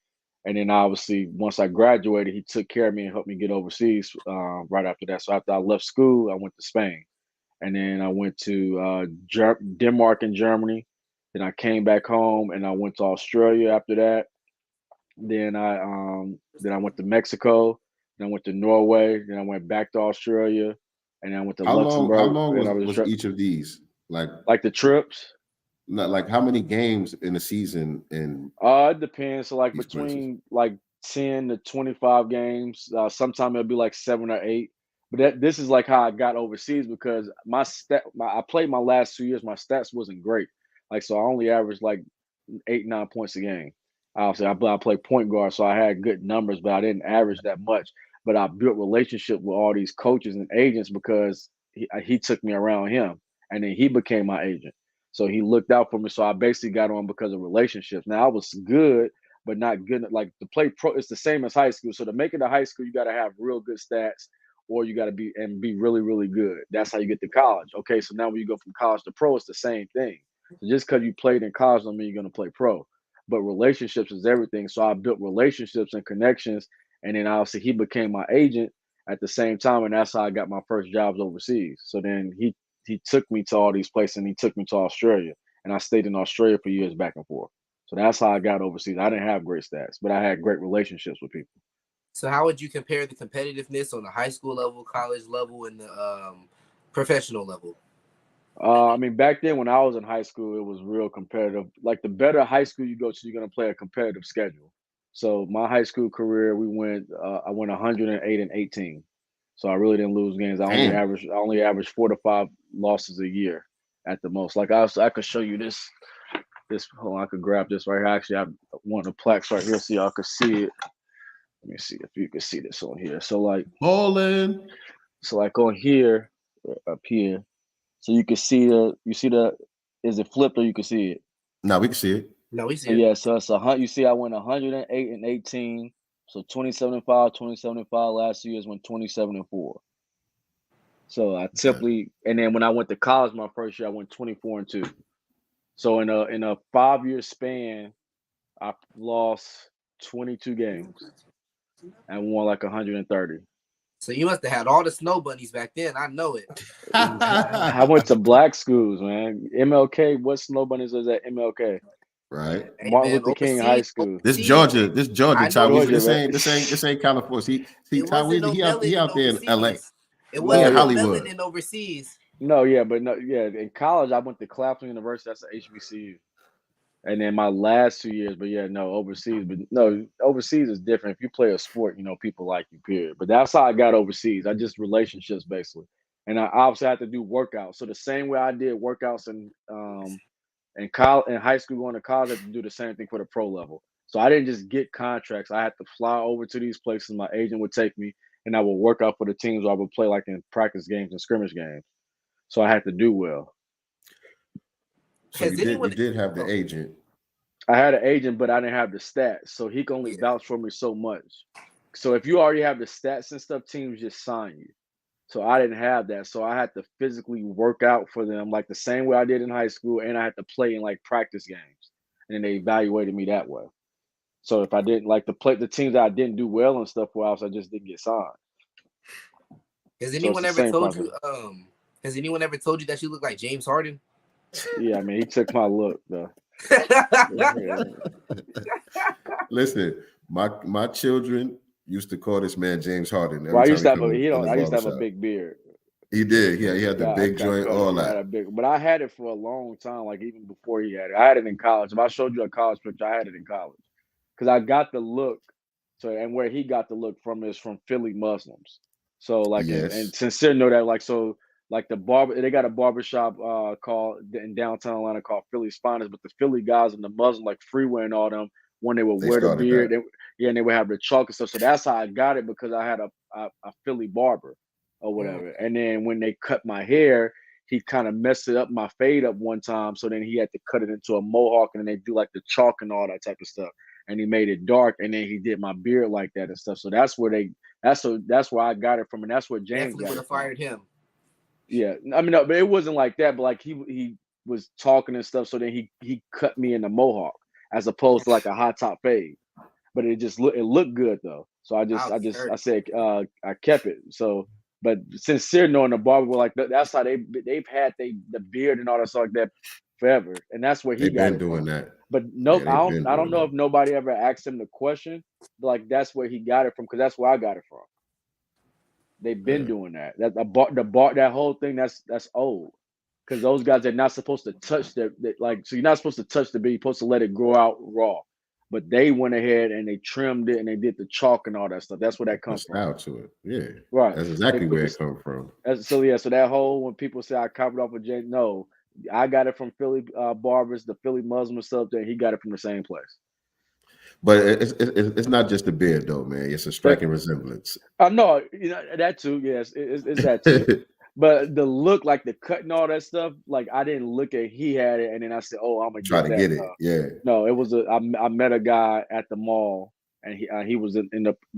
And then obviously once I graduated, he took care of me and helped me get overseas right after that. So after I left school, I went to Spain, and then I went to Denmark and Germany. Then I came back home and I went to Australia after that. Then I went to Mexico. Then I went to Norway. Then I went back to Australia, and then I went to Luxembourg. How long was each of these? Like the trips? Like how many games in a season? It depends. So like between like 10 to 25 games. Sometimes it'll be like 7 or 8. But this is like how I got overseas, because I played my last 2 years. My stats wasn't great. Like, so I only averaged like 8-9 points a game. Obviously, I played point guard, so I had good numbers, but I didn't average that much. But I built relationship with all these coaches and agents because he took me around him, and then he became my agent. So he looked out for me. So I basically got on because of relationships. Now I was good, but not good. Like to play pro, it's the same as high school. So to make it to high school, you got to have real good stats, or you got to be really, really good. That's how you get to college. Okay, so now when you go from college to pro, it's the same thing. So just because you played in college don't mean you're going to play pro. But relationships is everything. So I built relationships and connections. And then obviously he became my agent at the same time. And that's how I got my first jobs overseas. So then he took me to all these places, and he took me to Australia. And I stayed in Australia for years back and forth. So that's how I got overseas. I didn't have great stats, but I had great relationships with people. So how would you compare the competitiveness on the high school level, college level, and the professional level? I mean, back then when I was in high school, it was real competitive. Like the better high school you go to, you're going to play a competitive schedule. So my high school career, I went 108-18. So I really didn't lose games. I only averaged 4 to 5 losses a year at the most. Like I could show you this. Hold on, I could grab this right here. Actually, I want the plaques right here so y'all could see it. Let me see if you can see this on here. So like bowling. So like on here, up here. So you can see is it flipped or you can see it? No, we can see it. No, we see it. Yeah, so it's you see I went 108-18. So 27-5, 27-5. Last 2 years went 27-4. So I typically, and then when I went to college my first year, I went 24-2. So in a 5-year span, I lost 22 games and won like 130. So you must have had all the snow bunnies back then. I know it. I went to black schools, man. MLK, what snow bunnies was at MLK? Right. Hey, Martin man, Luther King High School. This Georgia, Tyrese. This ain't California. See, Tyrese, he out there in LA. It wasn't Hollywood in overseas. No, in college I went to Claflin University. That's the HBCU. And then my last 2 years, overseas. But no, overseas is different. If you play a sport, people like you, period. But that's how I got overseas. I just relationships basically. And I obviously had to do workouts. So the same way I did workouts in high school going to college, I had to do the same thing for the pro level. So I didn't just get contracts. I had to fly over to these places. My agent would take me, and I would work out for the teams, or I would play like in practice games and scrimmage games. So I had to do well. So you did have the agent. I had an agent, but I didn't have the stats, so he can only vouch for me so much. So if you already have the stats and stuff, teams just sign you. So I didn't have that, so I had to physically work out for them like the same way I did in high school, and I had to play in like practice games, and then they evaluated me that way. So if I didn't like to play the teams that I didn't do well and stuff for, I just didn't get signed. Has anyone ever told you? Has anyone ever told you that you look like James Harden? Yeah, I mean, he took my look though. Listen, my children used to call this man James Harden. Well, I used to have a big beard. He did. Yeah, he had the big joint, all that. But I had it for a long time, like even before he had it. I had it in college. If I showed you a college picture, I had it in college. Because I got the look. So, and where he got the look from is from Philly Muslims. So, like, and Sincere know that, like, so, like the barber, they got a barbershop called in downtown Atlanta called Philly Spiners, but the Philly guys and the Muslim, like Freeway and all them, when they would wear the beard, and they would have the chalk and stuff. So that's how I got it, because I had a Philly barber or whatever. And then when they cut my hair, he kind of messed it up, my fade up one time. So then he had to cut it into a mohawk, and then they do like the chalk and all that type of stuff. And he made it dark, and then he did my beard like that and stuff. So that's where that's where I got it from, and that's where James would have fired him. Yeah, I mean, no, but it wasn't like that. But like he was talking and stuff, so then he cut me in the mohawk as opposed to like a hot top fade. But it looked good though. So I said I kept it. So, but Sincere knowing the barber, like that's how they've had the beard and all that stuff like that forever, and that's where he got it doing from. that. But no, I don't know if nobody ever asked him the question, but like that's where he got it from, because that's where I got it from. They've been doing that. That whole thing that's old, because those guys are not supposed to touch so you're not supposed to touch the beard. You're supposed to let it grow out raw. But they went ahead and they trimmed it and they did the chalk and all that stuff. That's where that comes from. Style to it, yeah, right. That's exactly where it comes from. So that whole, when people say I copied off of Jay, no, I got it from Philly barbers, the Philly Muslim stuff. There, he got it from the same place. But it's not just the beard though, man. It's a striking resemblance. No, that too. Yes, it's that too. But the look, like the cut and all that stuff, like I didn't look at. He had it, and then I said, "Oh, I'm gonna try to get it." Yeah. No, it was I met a guy at the mall, and he was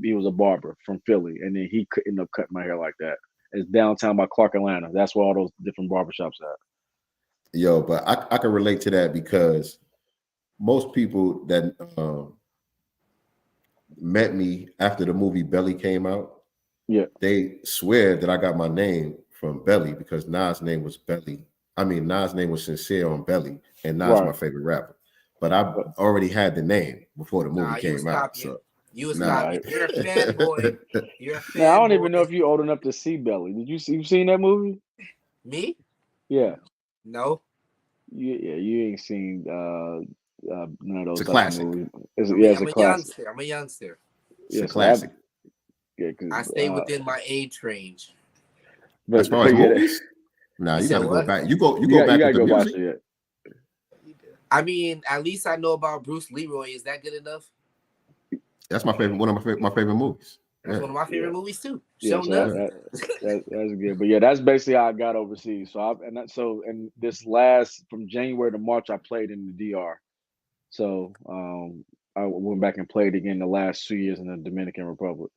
he was a barber from Philly, and then he couldn't end up cutting my hair like that. It's downtown by Clark, Atlanta. That's where all those different barbershops at. Yo, but I can relate to that, because most people that met me after the movie Belly came out, they swear that I got my name from Belly, because Nas' name was Belly. I mean, Nas' name was Sincere on Belly, and Nas my favorite rapper. But I already had the name before the movie came out. So you was copying. You're a fanboy. You're a fanboy. I don't even know if you're old enough to see Belly. Did you seen that movie? Me? Yeah. No. You ain't seen none of those. It's a classic. It's a classic. I'm a youngster. It's a classic. I stay within my age range. As far as movies, no, you gotta go back. You go back to the music. I mean, at least I know about Bruce Leroy. Is that good enough? That's my favorite. One of my favorite movies. That's one of my favorite movies too. Yeah, that's good. But yeah, that's basically how I got overseas. So and this from January to March, I played in the DR. So I went back and played again the last 2 years in the Dominican Republic.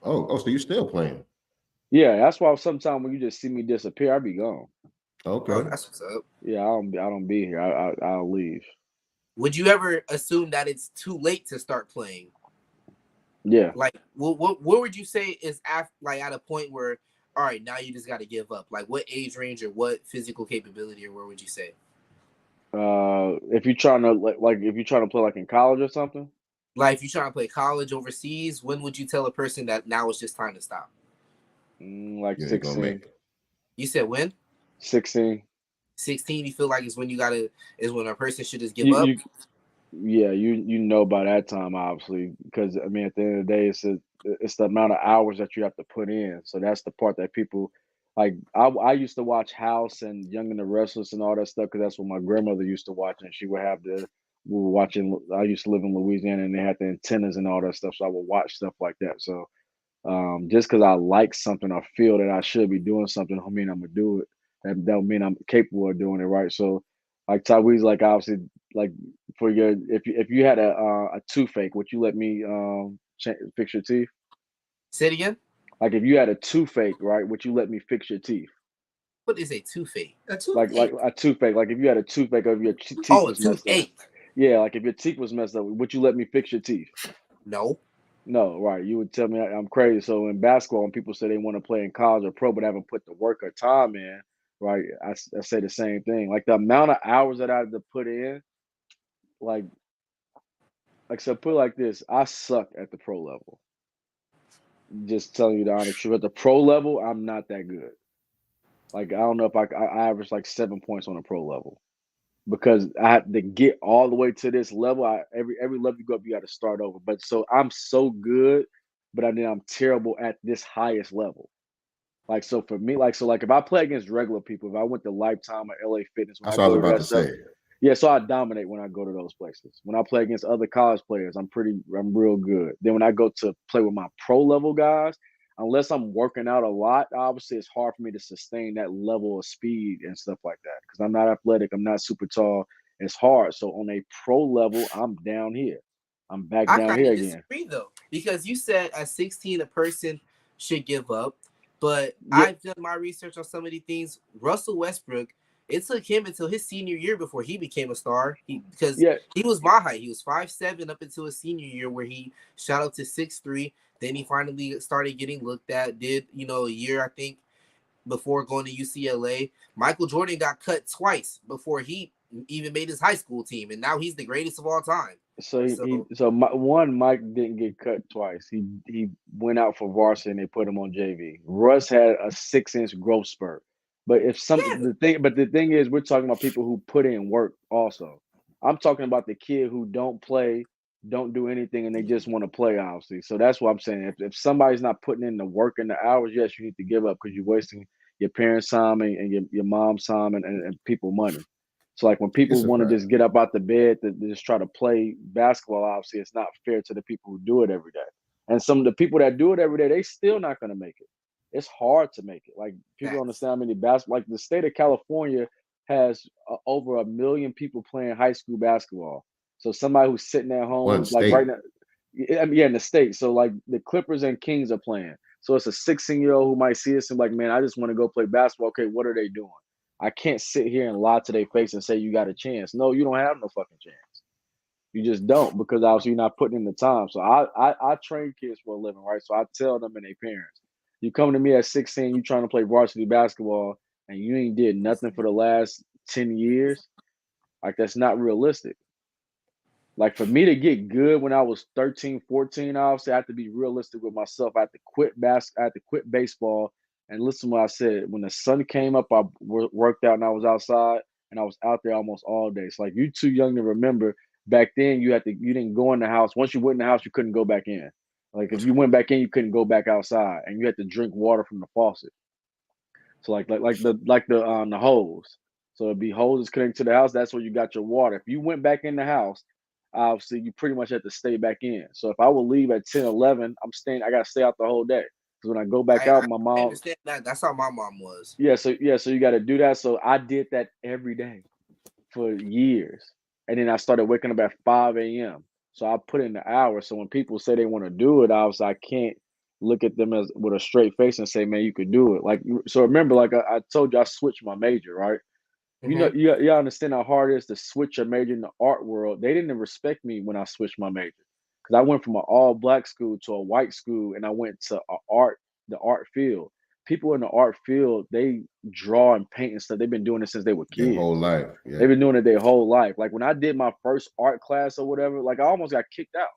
Oh, so you still playing? Yeah, that's why sometimes when you just see me disappear, I'll be gone. Okay, that's what's up. Yeah, I don't be here. I'll leave. Would you ever assume that it's too late to start playing? Yeah. Like, what would you say is at a point where, all right, now you just got to give up? Like, what age range or what physical capability, or where would you say? If you're trying to play like in college or something. Like, if you're trying to play college overseas, when would you tell a person that now it's just time to stop? Like 16. You said when? 16. 16. You feel like is when a person should just give up? You know by that time, obviously, because I mean at the end of the day, it's the amount of hours that you have to put in. So that's the part that people like. I used to watch House and Young and the Restless and all that stuff, because that's what my grandmother used to watch, and she would have we were watching. I used to live in Louisiana, and they had the antennas and all that stuff, so I would watch stuff like that. So just because I like something or feel that I should be doing something, don't mean I'm gonna do it. That don't mean I'm capable of doing it, right? So Like Tyrese, like obviously, like for your if you had a toothache, would you let me fix your teeth? Say it again. Like if you had a toothache, right? Would you let me fix your teeth? What is a toothache? A Like toothache. a toothache. Like if you had a toothache or if your teeth Oh, a was messed up. toothache. Yeah, like if your teeth was messed up, would you let me fix your teeth? No. No, right. You would tell me I'm crazy. So in basketball, when people say they want to play in college or pro, but haven't put the work or time in, right? I say the same thing. Like the amount of hours that I had to put in, like so put it like this, I suck at the pro level. Just telling you the honest truth. At the pro level, I'm not that good. Like I don't know if I average like 7 points on a pro level. Because I had to get all the way to this level. Every level you go up, you got to start over. But so I'm so good, but I'm terrible at this highest level. Like so for me, like if I play against regular people, if I went to Lifetime or LA Fitness, when That's I what I was go to about that to stuff, say. yeah. So I dominate when I go to those places. When I play against other college players, I'm real good. Then when I go to play with my pro level guys, unless I'm working out a lot, obviously it's hard for me to sustain that level of speed and stuff like that because I'm not athletic. I'm not super tall. It's hard. So on a pro level, I'm down here. I'm back I down kind here of again. disagree though, because you said at 16 a person should give up, but Yeah. I've done my research on some of these things. Russell Westbrook, it took him until his senior year before he became a star. Because he was my height. He was 5'7" up until his senior year where he shot up to 6'3". Then he finally started getting looked at. Did a year I think before going to UCLA. Michael Jordan got cut twice before he even made his high school team, and now he's the greatest of all time. So Mike didn't get cut twice. He went out for varsity and they put him on JV. Russ had a 6-inch growth spurt. But the thing is, we're talking about people who put in work also. I'm talking about the kid who don't play, don't do anything, and they just want to play, obviously. So that's what I'm saying. If somebody's not putting in the work and the hours, yes, you need to give up because you're wasting your parents' time and your mom's time and people money. So like when people want to just get up out the bed to just try to play basketball, obviously it's not fair to the people who do it every day. And some of the people that do it every day, they still not going to make it. It's hard to make it. Like people don't understand how many basketball. Like the state of California has over 1 million people playing high school basketball. So somebody who's sitting at home, like right now, in the state. So like the Clippers and Kings are playing. So it's a 16-year-old who might see this and like, man, I just want to go play basketball. Okay, what are they doing? I can't sit here and lie to their face and say you got a chance. No, you don't have no fucking chance. You just don't because obviously you're not putting in the time. So I train kids for a living, right? So I tell them and their parents, you come to me at 16, you trying to play varsity basketball and you ain't did nothing for the last 10 years. Like that's not realistic. Like for me to get good when I was 13, 14, obviously I have to be realistic with myself. I had to quit I had to quit baseball. And listen to what I said. When the sun came up, I worked out and I was outside and I was out there almost all day. So like you too young to remember back then you didn't go in the house. Once you went in the house, you couldn't go back in. Like if you went back in, you couldn't go back outside and you had to drink water from the faucet. So like the hose. So it'd be hoses connected to the house. That's where you got your water. If you went back in the house, obviously you pretty much had to stay back in. So if I would leave at 10, 11, I got to stay out the whole day. Because when I go back out, my mom. I understand that. That's how my mom was. So you got to do that. So I did that every day for years. And then I started waking up at 5 a.m. So I put in the hours. So when people say they want to do it, obviously I can't look at them as with a straight face and say, man, you could do it. Like, so remember, like I told you, I switched my major, right? Mm-hmm. You understand how hard it is to switch a major in the art world. They didn't respect me when I switched my major because I went from an all black school to a white school and I went to the art field. People in the art field, they draw and paint and stuff. They've been doing it since they were kids. Their whole life. Yeah. They've been doing it their whole life. Like when I did my first art class or whatever, like I almost got kicked out.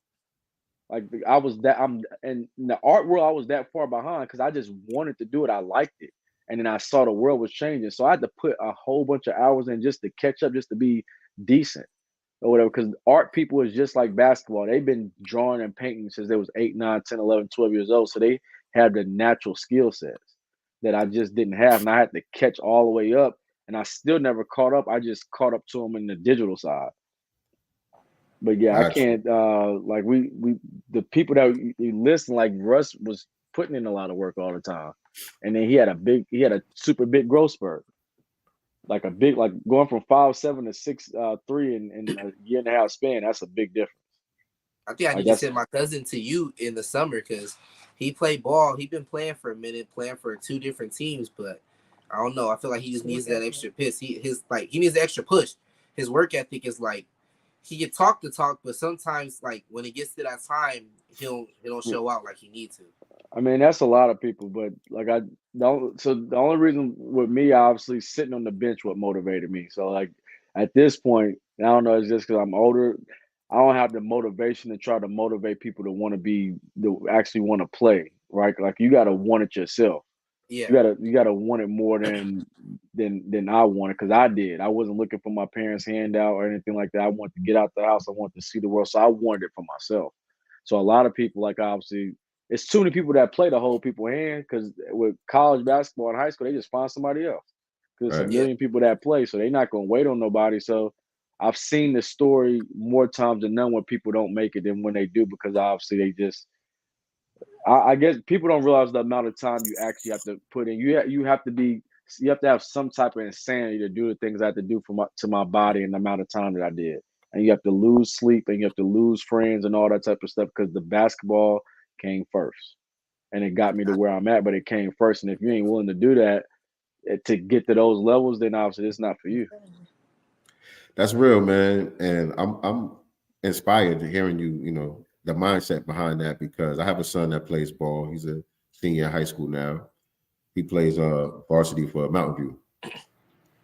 Like in the art world, I was that far behind because I just wanted to do it. I liked it. And then I saw the world was changing. So I had to put a whole bunch of hours in just to catch up, just to be decent or whatever. Because art people is just like basketball. They've been drawing and painting since they was 8, 9, 10, 11, 12 years old. So they have the natural skill sets that I just didn't have. And I had to catch all the way up. And I still never caught up. I just caught up to them in the digital side. But yeah, I can't like the people that you listen, like Russ was putting in a lot of work all the time. And then he had a super big growth spurt. like a big, like going from 5'7" to 6'3" in a year and a half span. That's a big difference. I think I Like need to send my cousin to you in the summer because he played ball. He been playing for a minute, playing for 2 different teams, but I don't know. I feel like he just needs that extra piss. He needs the extra push. His work ethic is like he can talk the talk, but sometimes like when it gets to that time, he don't show out like he needs to. I mean, that's a lot of people, but like so the only reason with me, obviously, sitting on the bench, what motivated me. So like at this point, I don't know, it's just because I'm older. I don't have the motivation to try to motivate people to want to actually want to play, right? Like you got to want it yourself. Yeah. You gotta want it more than I wanted, because I did. I wasn't looking for my parents' handout or anything like that. I wanted to get out the house. I wanted to see the world, so I wanted it for myself. So a lot of people, like obviously, it's too many people that play to hold people's hand, because with college basketball in high school, they just find somebody else. Because it's a million people that play, so they're not gonna wait on nobody. So I've seen the story more times than none when people don't make it than when they do, because obviously they just. I guess people don't realize the amount of time you actually have to put in. You have to have some type of insanity to do the things I had to do to my body in the amount of time that I did. And you have to lose sleep, and you have to lose friends and all that type of stuff, because the basketball came first, and it got me to where I'm at. But it came first, and if you ain't willing to do that to get to those levels, then obviously it's not for you. That's real, man, and I'm inspired to hearing you. The mindset behind that, because I have a son that plays ball. He's a senior in high school now. He plays varsity for Mountain View,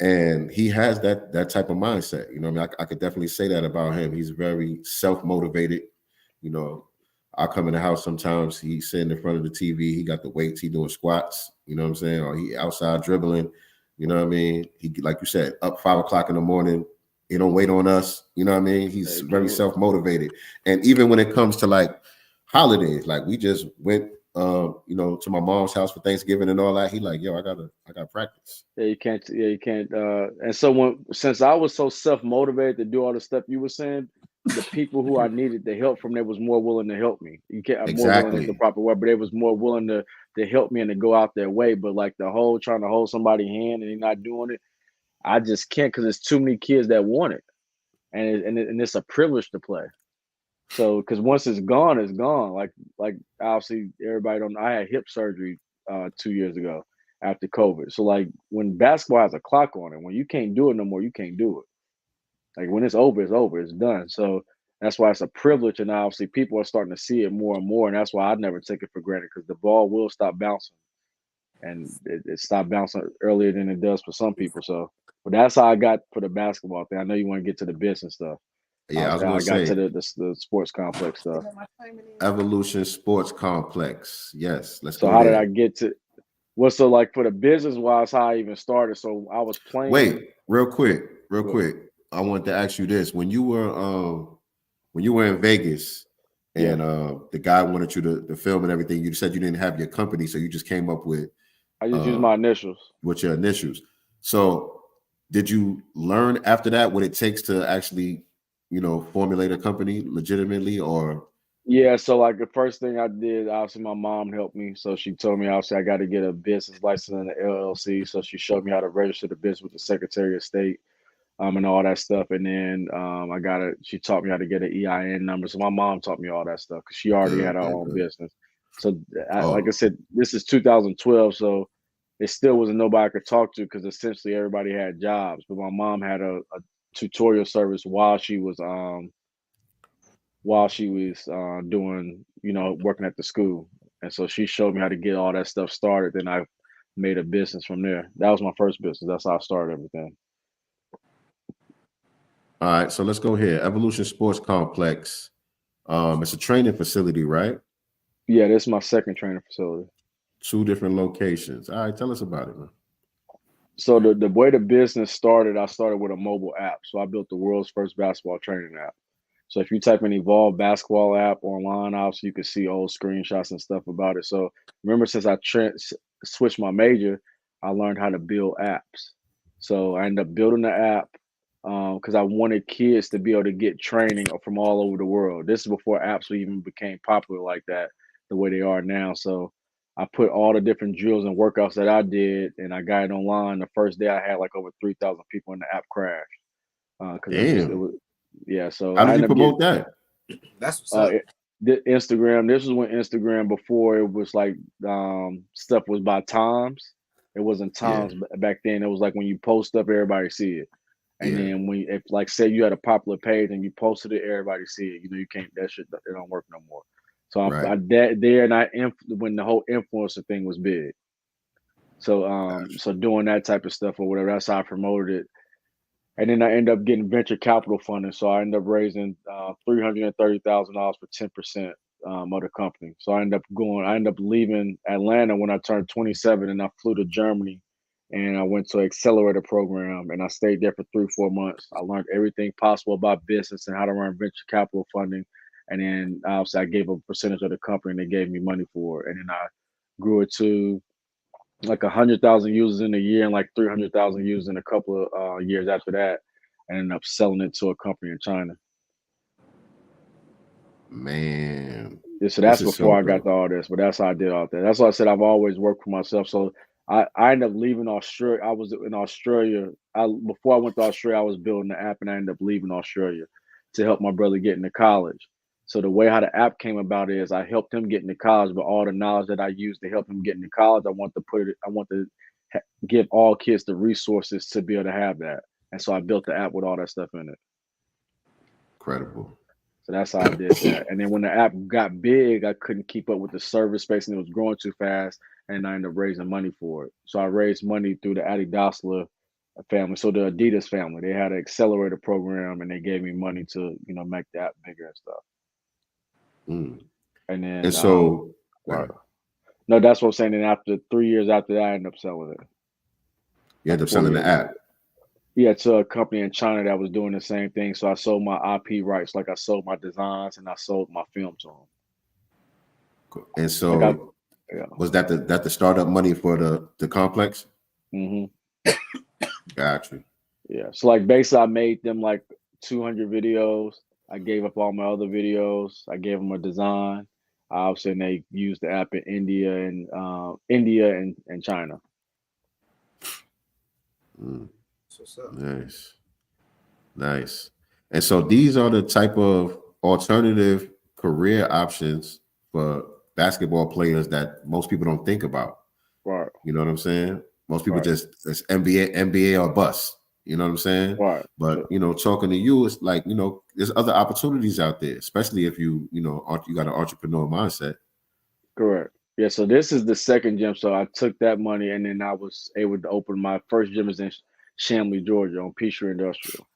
and he has that type of mindset. I mean, I could definitely say that about him. He's very self-motivated. I come in the house sometimes. He's sitting in front of the TV. He got the weights. He doing squats. You know what I'm saying? Or he outside dribbling. You know what I mean? He, like you said, up 5 o'clock in the morning. He don't wait on us. You know what I mean? He's very self-motivated. And even when it comes to like holidays, like we just went, to my mom's house for Thanksgiving and all that. He like, yo, I got practice. Yeah, you can't. And so since I was so self-motivated to do all the stuff you were saying, the people who I needed the help from, they was more willing to help me. More willing is the proper word, but they was more willing to help me and to go out their way. But like the whole trying to hold somebody's hand and they're not doing it, I just can't, because there's too many kids that want it, and it's a privilege to play. So because once it's gone, it's gone. Like obviously everybody don't know, I had hip surgery 2 years ago after COVID. So like when basketball has a clock on it, when you can't do it no more, you can't do it. Like when it's over, it's done. So that's why it's a privilege, and obviously people are starting to see it more and more, and that's why I never take it for granted, because the ball will stop bouncing, and it stopped bouncing earlier than it does for some people. So. But that's how I got for the basketball thing. I know you want to get to the business stuff. Yeah, I got to the sports complex stuff. Evolution Sports Complex. Yes, let's go. So how did I get to? So like for the business wise, how I even started. So I was playing. Wait, real quick. I wanted to ask you this: when you were in Vegas, and the guy wanted you to film and everything, you said you didn't have your company, so you just came up with. I just used my initials. With your initials. So. Did you learn after that what it takes to actually, formulate a company legitimately, or? Yeah, so like the first thing I did, obviously my mom helped me. So she told me, obviously, I got to get a business license and an LLC. So she showed me how to register the business with the Secretary of State, and all that stuff. And then she taught me how to get an EIN number. So my mom taught me all that stuff because she already had her own business. So like I said, this is 2012. So it still wasn't nobody I could talk to, because essentially everybody had jobs. But my mom had a tutorial service while she was doing, working at the school. And so she showed me how to get all that stuff started. Then I made a business from there. That was my first business. That's how I started everything. All right, so let's go here. Evolution Sports Complex. It's a training facility, right? Yeah, this is my second training facility. 2 different locations. All right, tell us about it, man. So the way the business started, I started with a mobile app. So I built the world's first basketball training app. So if you type in Evolve basketball app online, obviously you can see old screenshots and stuff about it. So remember, since I switched my major, I learned how to build apps. So I ended up building the app because I wanted kids to be able to get training from all over the world. This is before apps even became popular like that, the way they are now. So I put all the different drills and workouts that I did, and I got it online. The first day I had like over 3,000 people in the app crash. Because it was, yeah. So How I did you ended up promote that? That's what's up. The Instagram. This was when Instagram, before it was like stuff was by times. It wasn't times back then. It was like when you post up, everybody see it. And then when, if like say you had a popular page and you posted it, everybody see it. You know, you can't, that shit, it don't work no more. So I there, and when the whole influencer thing was big. So so doing that type of stuff or whatever, that's how I promoted it. And then I ended up getting venture capital funding. So I ended up raising $330,000 for 10% of the company. So I ended up leaving Atlanta when I turned 27, and I flew to Germany, and I went to an accelerator program, and I stayed there for 3-4 months. I learned everything possible about business and how to run venture capital funding. And then obviously I gave a percentage of the company, and they gave me money for it. And then I grew it to like 100,000 users in a year and like 300,000 users in a couple of years after that. I ended up selling it to a company in China. Man. Yeah, so that's before I got to all this, but that's how I did all that. That's why I said I've always worked for myself. So I ended up leaving Australia. I was in Australia. Before I went to Australia, I was building the app, and I ended up leaving Australia to help my brother get into college. So the way how the app came about is I helped him get into college, but all the knowledge that I used to help him get into college, I want to give all kids the resources to be able to have that. And so I built the app with all that stuff in it. Incredible. So that's how I did that. And then when the app got big, I couldn't keep up with the server space, and it was growing too fast, and I ended up raising money for it. So I raised money through the Adidas family. So the Adidas family, they had an accelerator program, and they gave me money to, you know, make the app bigger and stuff. Mm. And then and so no, that's what I'm saying. And after 3 years after that, I ended up selling it. You ended up selling the app? Yeah, to a company in China that was doing the same thing. So I sold my IP rights, like I sold my designs, and I sold my film to them. And so was that the startup money for the complex? Mm-hmm. Gotcha. Yeah. So like basically I made them like 200 videos. I gave up all my other videos. I gave them a design. Obviously, and they used the app in India and China. Mm. Nice. And so these are the type of alternative career options for basketball players that most people don't think about. Right. You know what I'm saying? Most people it's NBA or bust. You know what I'm saying? Right. But you know, talking to you, it's like, you know, there's other opportunities out there, especially if you got an entrepreneur mindset. Correct. Yeah. So this is the second gym. So I took that money, and then I was able to open my first gym is in Chamblee, Georgia, on Peachtree Industrial.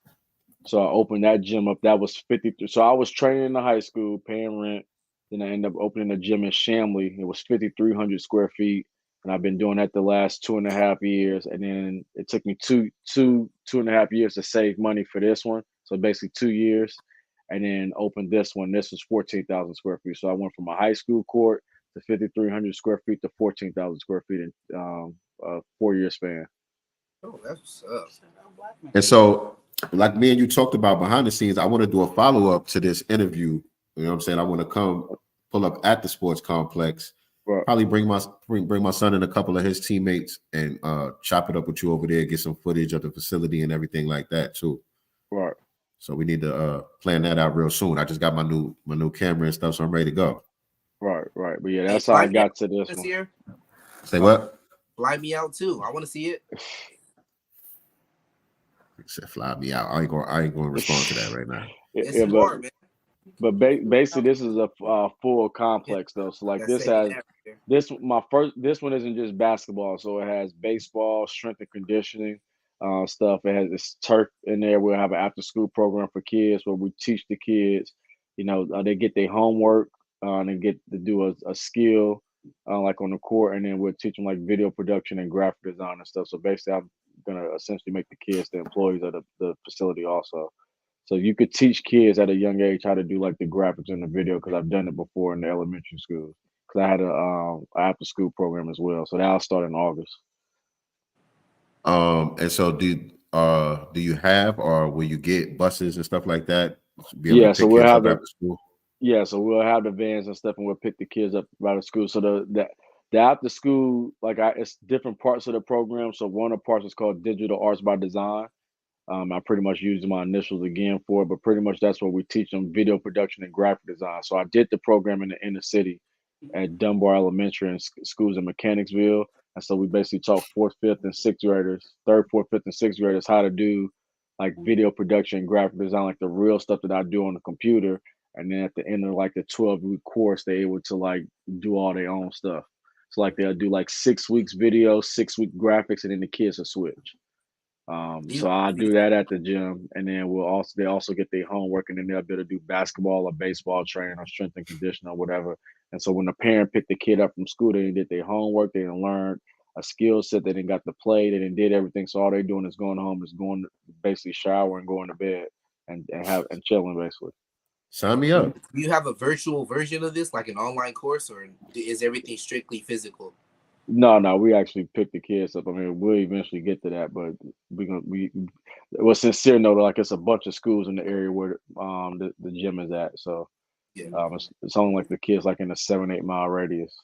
So I opened that gym up. That was 53. So I was training in the high school, paying rent. Then I ended up opening a gym in Chamblee. It was 5,300 square feet. And I've been doing that the last 2.5 years. And then it took me two and a half years to save money for this one. So basically 2 years. And then opened this one. This was 14,000 square feet. So I went from a high school court to 5,300 square feet to 14,000 square feet in a 4-year span. Oh, that's what's up. And so, like me and you talked about behind the scenes, I want to do a follow-up to this interview. You know what I'm saying? I want to come pull up at the sports complex. Right. Probably bring my son and a couple of his teammates and chop it up with you over there, get some footage of the facility and everything like that too. Right. So we need to plan that out real soon. I just got my new camera and stuff, so I'm ready to go. Right. But yeah, that's how I got to this one. Year? Say what? Fly me out too. I want to see it. Said fly me out. I ain't going to respond to that right now. But basically, this is a full complex though. So like this one isn't just basketball. So it has baseball, strength and conditioning stuff. It has this turf in there. We'll have an after school program for kids where we teach the kids. You know, they get their homework and they get to do a skill like on the court, and then we'll teach them like video production and graphic design and stuff. So basically, I'm gonna essentially make the kids the employees of the facility also. So you could teach kids at a young age how to do like the graphics and the video, because I've done it before in the elementary schools. Because I had a after school program as well. So that'll start in August. And so do you have, or will you get buses and stuff like that? Yeah, so we'll have the vans and stuff, and we'll pick the kids up out of school. So The after school, it's different parts of the program. So one of the parts is called Digital Arts by Design. I pretty much used my initials again for it, but pretty much that's what we teach them: video production and graphic design. So I did the program in the inner city at Dunbar Elementary and schools in Mechanicsville. And so we basically taught fourth, fifth, and sixth graders, third, fourth, fifth, and sixth graders how to do like video production, graphic design, like the real stuff that I do on the computer. And then at the end of like the 12-week course, they're able to like do all their own stuff. So like they'll do like 6 weeks video, 6 week graphics, and then the kids will switch. So I do that at the gym, and then they also get their homework, and then they'll be able to do basketball or baseball training or strength and conditioning or whatever. And so when the parent picked the kid up from school, they did their homework, they didn't learn a skill set, they didn't got to play, they didn't did everything. So all they're doing is going home, is going to basically shower and going to bed and chilling basically. Sign me up. Do you have a virtual version of this, like an online course, or is everything strictly physical? No, we actually pick the kids up. I mean, we'll eventually get to that, but we're sincere though, like it's a bunch of schools in the area where the gym is at. So it's only like the kids like in a 7-8 mile radius.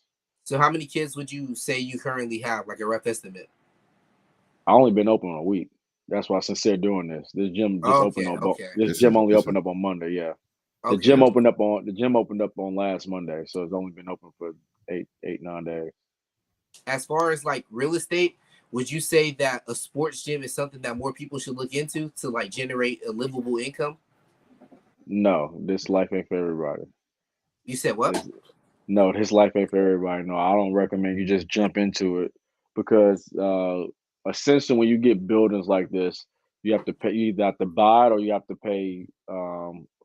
So how many kids would you say you currently have, like a rough estimate? I only been open a week. That's why Sincere doing this. This gym just opened on this gym only opened up on Monday. Yeah, the gym opened up on last Monday, so it's only been open for 9 days. As far as like real estate, would you say that a sports gym is something that more people should look into to like generate a livable income? No, this life ain't for everybody. You said what? No, this life ain't for everybody. No, I don't recommend you just jump into it, because essentially when you get buildings like this, you have to pay. You either have to buy it or you have to pay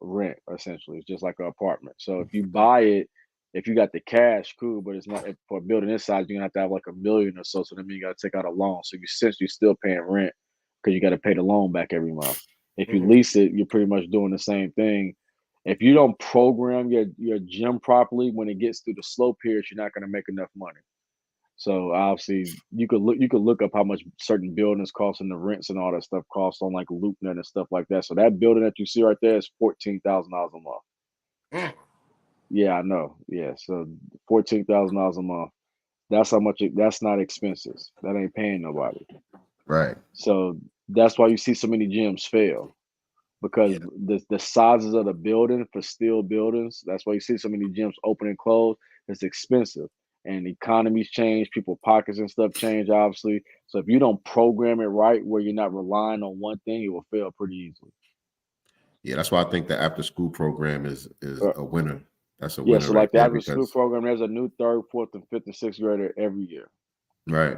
rent. Essentially, it's just like an apartment. So if you buy it, if you got the cash, cool. But it's not for a building this size. You're gonna have to have like $1 million or so. So that means you got to take out a loan. So you essentially still paying rent because you got to pay the loan back every month. If you lease it, you're pretty much doing the same thing. If you don't program your gym properly, when it gets through the slow periods, you're not going to make enough money. So obviously, you could look up how much certain buildings cost and the rents and all that stuff costs on like LoopNet and stuff like that. So that building that you see right there is $14,000 a month. Yeah, I know. Yeah, so $14,000 a month. That's how much. That's not expenses. That ain't paying nobody. Right. So that's why you see so many gyms fail. Because the sizes of the building for steel buildings, that's why you see so many gyms open and close. It's expensive, and economies change, people pockets and stuff change, obviously. So if you don't program it right, where you're not relying on one thing, it will fail pretty easily. Yeah, that's why I think the after school program is a winner. That's a winner. Yeah, so like the after school program, there's a new 3rd, 4th, and 5th and 6th grader every year. Right,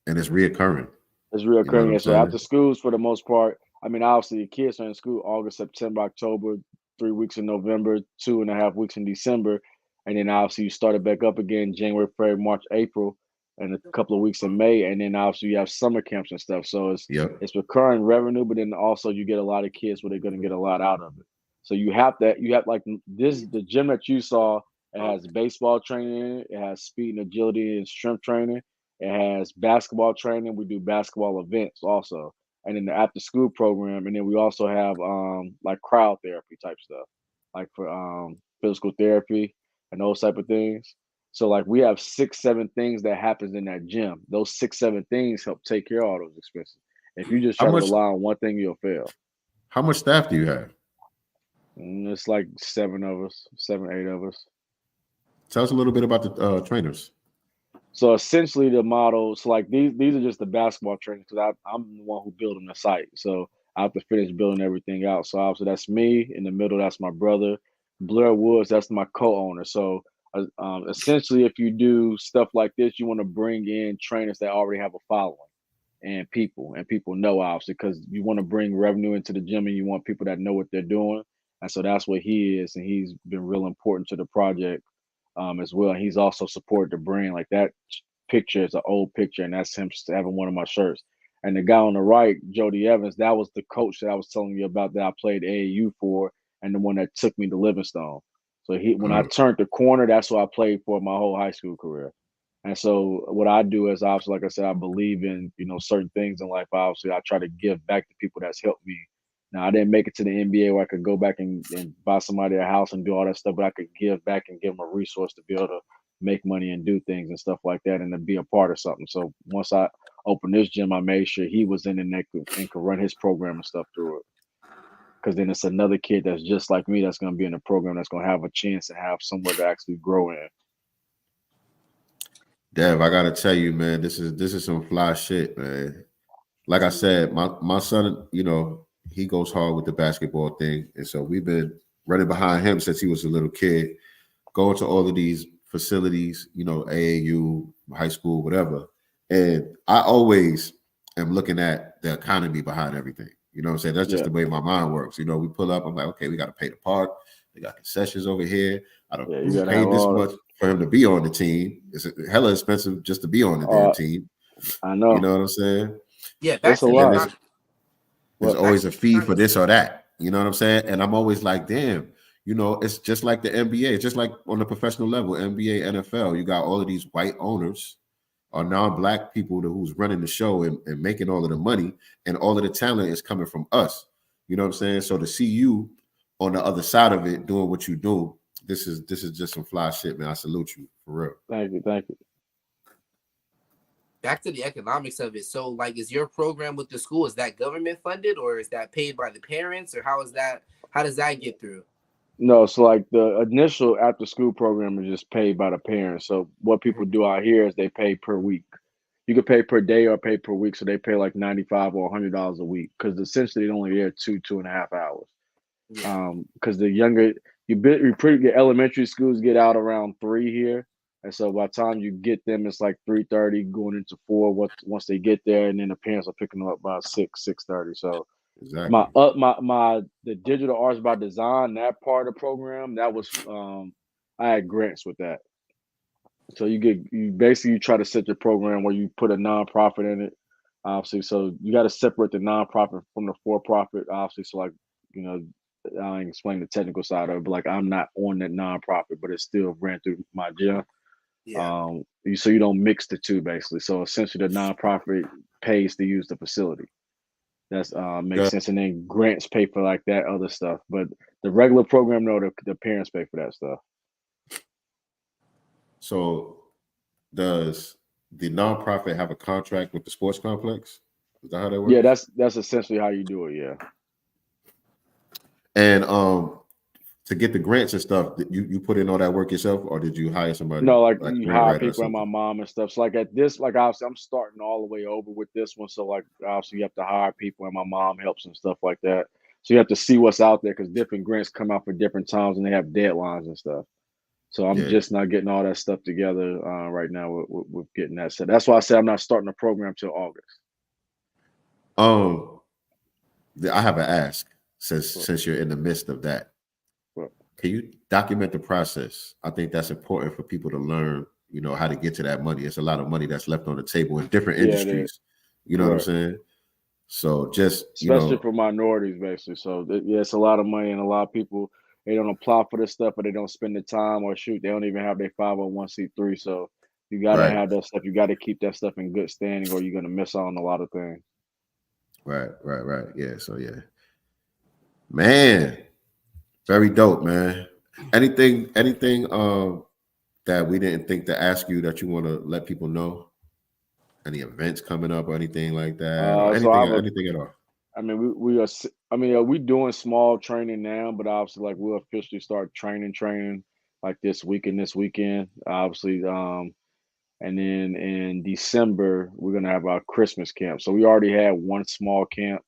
and it's reoccurring. It's reoccurring. You know, so after schools, for the most part, I mean, obviously, the kids are in school August, September, October, 3 weeks in November, 2.5 weeks in December. And then obviously you started back up again January, February, March, April, and a couple of weeks in May. And then obviously you have summer camps and stuff. So it's recurring revenue, but then also you get a lot of kids where they're going to get a lot out of it. So you have like the gym that you saw, it has baseball training, it has speed and agility and strength training, it has basketball training. We do basketball events also. And then the after school program, and then we also have like crowd therapy type stuff, like for physical therapy and those type of things. So like we have 6-7 things that happens in that gym. Those 6-7 things help take care of all those expenses. If you just try to rely on one thing, you'll fail. How much staff do you have? It's like 7, 8 of us. Tell us a little bit about the trainers. So essentially the model, so like these are just the basketball trainers, because I'm the one who built them the site. So I have to finish building everything out. So obviously that's me. In the middle, that's my brother. Blair Woods, that's my co-owner. So essentially, if you do stuff like this, you want to bring in trainers that already have a following and people know, obviously, because you want to bring revenue into the gym and you want people that know what they're doing. And so that's what he is. And he's been real important to the project as well. And he's also supported the brand. Like that picture is an old picture, and that's him having one of my shirts. And the guy on the right, Jody Evans, that was the coach that I was telling you about that I played AAU for, and the one that took me to Livingstone. So when I turned the corner, that's who I played for my whole high school career. And so what I do is, obviously, like I said, I believe in, certain things in life. Obviously, I try to give back to people that's helped me. Now, I didn't make it to the NBA where I could go back and buy somebody a house and do all that stuff, but I could give back and give them a resource to be able to make money and do things and stuff like that, and to be a part of something. So once I opened this gym, I made sure he was in the and could run his program and stuff through it. Because then it's another kid that's just like me that's going to be in the program that's going to have a chance to have somewhere to actually grow in. Dev, I gotta tell you, man, this is some fly shit, man. Like I said, my son, you know, he goes hard with the basketball thing, and so we've been running behind him since he was a little kid, going to all of these facilities, you know, AAU, high school, whatever. And I always am looking at the economy behind everything. You know what I'm saying? That's just the way my mind works. You know, we pull up, I'm like, okay, we got to pay the park. They got concessions over here. I don't pay this much for him to be on the team. It's hella expensive just to be on the damn team. I know. You know what I'm saying? Yeah, that's a lot. There's always a fee for this or that. You know what I'm saying? And I'm always like, damn, you know, it's just like the NBA. It's just like on the professional level, NBA, NFL. You got all of these white owners or non-black people who's running the show and making all of the money, and all of the talent is coming from us. You know what I'm saying? So to see you on the other side of it doing what you do, this is just some fly shit, man. I salute you for real. Thank you. Back to the economics of it. So, like, is your program with the school, is that government funded, or is that paid by the parents, or how does that get through? No, so like the initial after school program is just paid by the parents. So what people do out here is they pay per week. You can pay per day or pay per week. So they pay like $95 or $100 a week, because essentially they're only there 2.5 hours. Because the younger your elementary schools get out around 3 here. And so by the time you get them, it's like 3:30 going into 4 once they get there, and then the parents are picking them up by 6:30. So exactly. The digital arts by design, that part of the program, that was I had grants with that. So you basically try to set your program where you put a nonprofit in it, obviously. So you got to separate the nonprofit from the for-profit, obviously. So like, you know, I ain't explain the technical side of it, but like I'm not on that nonprofit, but it's still ran through my gym. Yeah. So you don't mix the two, basically. So essentially the nonprofit pays to use the facility. That's makes sense. And then grants pay for like that other stuff. But the regular program, no, the parents pay for that stuff. So does the nonprofit have a contract with the sports complex? Is that how that works? Yeah, that's essentially how you do it, yeah. And to get the grants and stuff, you put in all that work yourself, or did you hire somebody? No, like you hire people and my mom and stuff. So like at this, like obviously I'm starting all the way over with this one. So like obviously you have to hire people and my mom helps and stuff like that. So you have to see what's out there, because different grants come out for different times and they have deadlines and stuff. So I'm just not getting all that stuff together right now with getting that set. That's why I said I'm not starting the program till August. I have an ask since you're in the midst of that. Can you document the process? I think that's important for people to learn, you know, how to get to that money. It's a lot of money that's left on the table in different industries. You know what I'm saying? So just, especially for minorities, basically. So it's a lot of money, and a lot of people, they don't apply for this stuff, but they don't spend the time, or shoot, they don't even have their 501c3. So you got to have that stuff. You got to keep that stuff in good standing, or you're going to miss out on a lot of things. Right. Yeah. So yeah, man. Very dope, man. Anything that we didn't think to ask you that you want to let people know? Any events coming up or anything like that? Or anything at all? I mean, we doing small training now, but obviously, like we'll officially start training like this weekend, obviously. And then in December we're gonna have our Christmas camp. So we already had one small camp.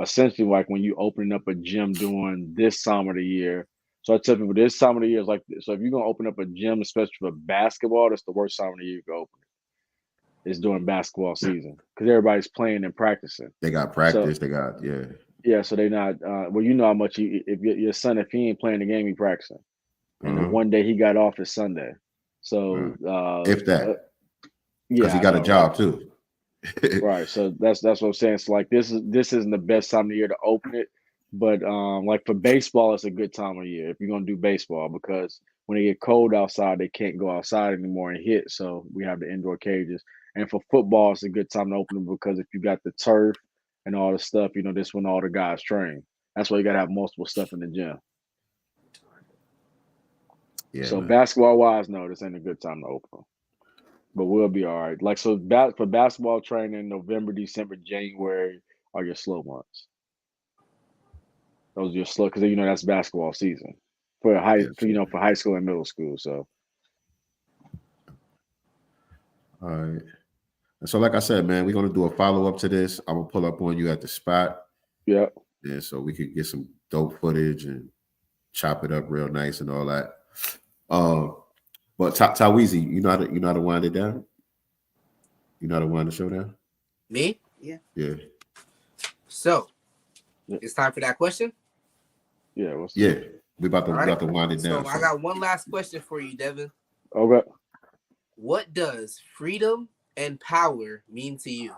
Essentially, like when you open up a gym during this time of the year. So I tell people this time of the year is like, so if you're gonna open up a gym, especially for basketball, that's the worst time of the year you can open it. It's during basketball season, because everybody's playing and practicing. They got practice. Yeah. So they not. Well, you know how much if your son, if he ain't playing the game, he practicing. And the one day he got off is Sunday. So if that, because he got a job too. Right. So that's what I'm saying. So like this isn't the best time of the year to open it, but like for baseball, it's a good time of year if you're gonna do baseball, because when they get cold outside, they can't go outside anymore and hit. So we have the indoor cages. And for football, it's a good time to open it, because if you got the turf and all the stuff, you know, this when all the guys train. That's why you gotta have multiple stuff in the gym. Yeah, So man. basketball wise, no, this ain't a good time to open. But we'll be all right. Like so, for basketball training, November, December, January are your slow months. Those are your slow because that's basketball season for for high school and middle school. So, all right. And so, like I said, man, we're gonna do a follow up to this. I'm gonna pull up on you at the spot. Yeah. And so we could get some dope footage and chop it up real nice and all that. But Taweezy, you know how to wind it down? You know how to wind the show down? Me? Yeah. Yeah. So it's time for that question? Yeah. We about to wind it down. So I got one last question for you, Devin. Okay. What does freedom and power mean to you?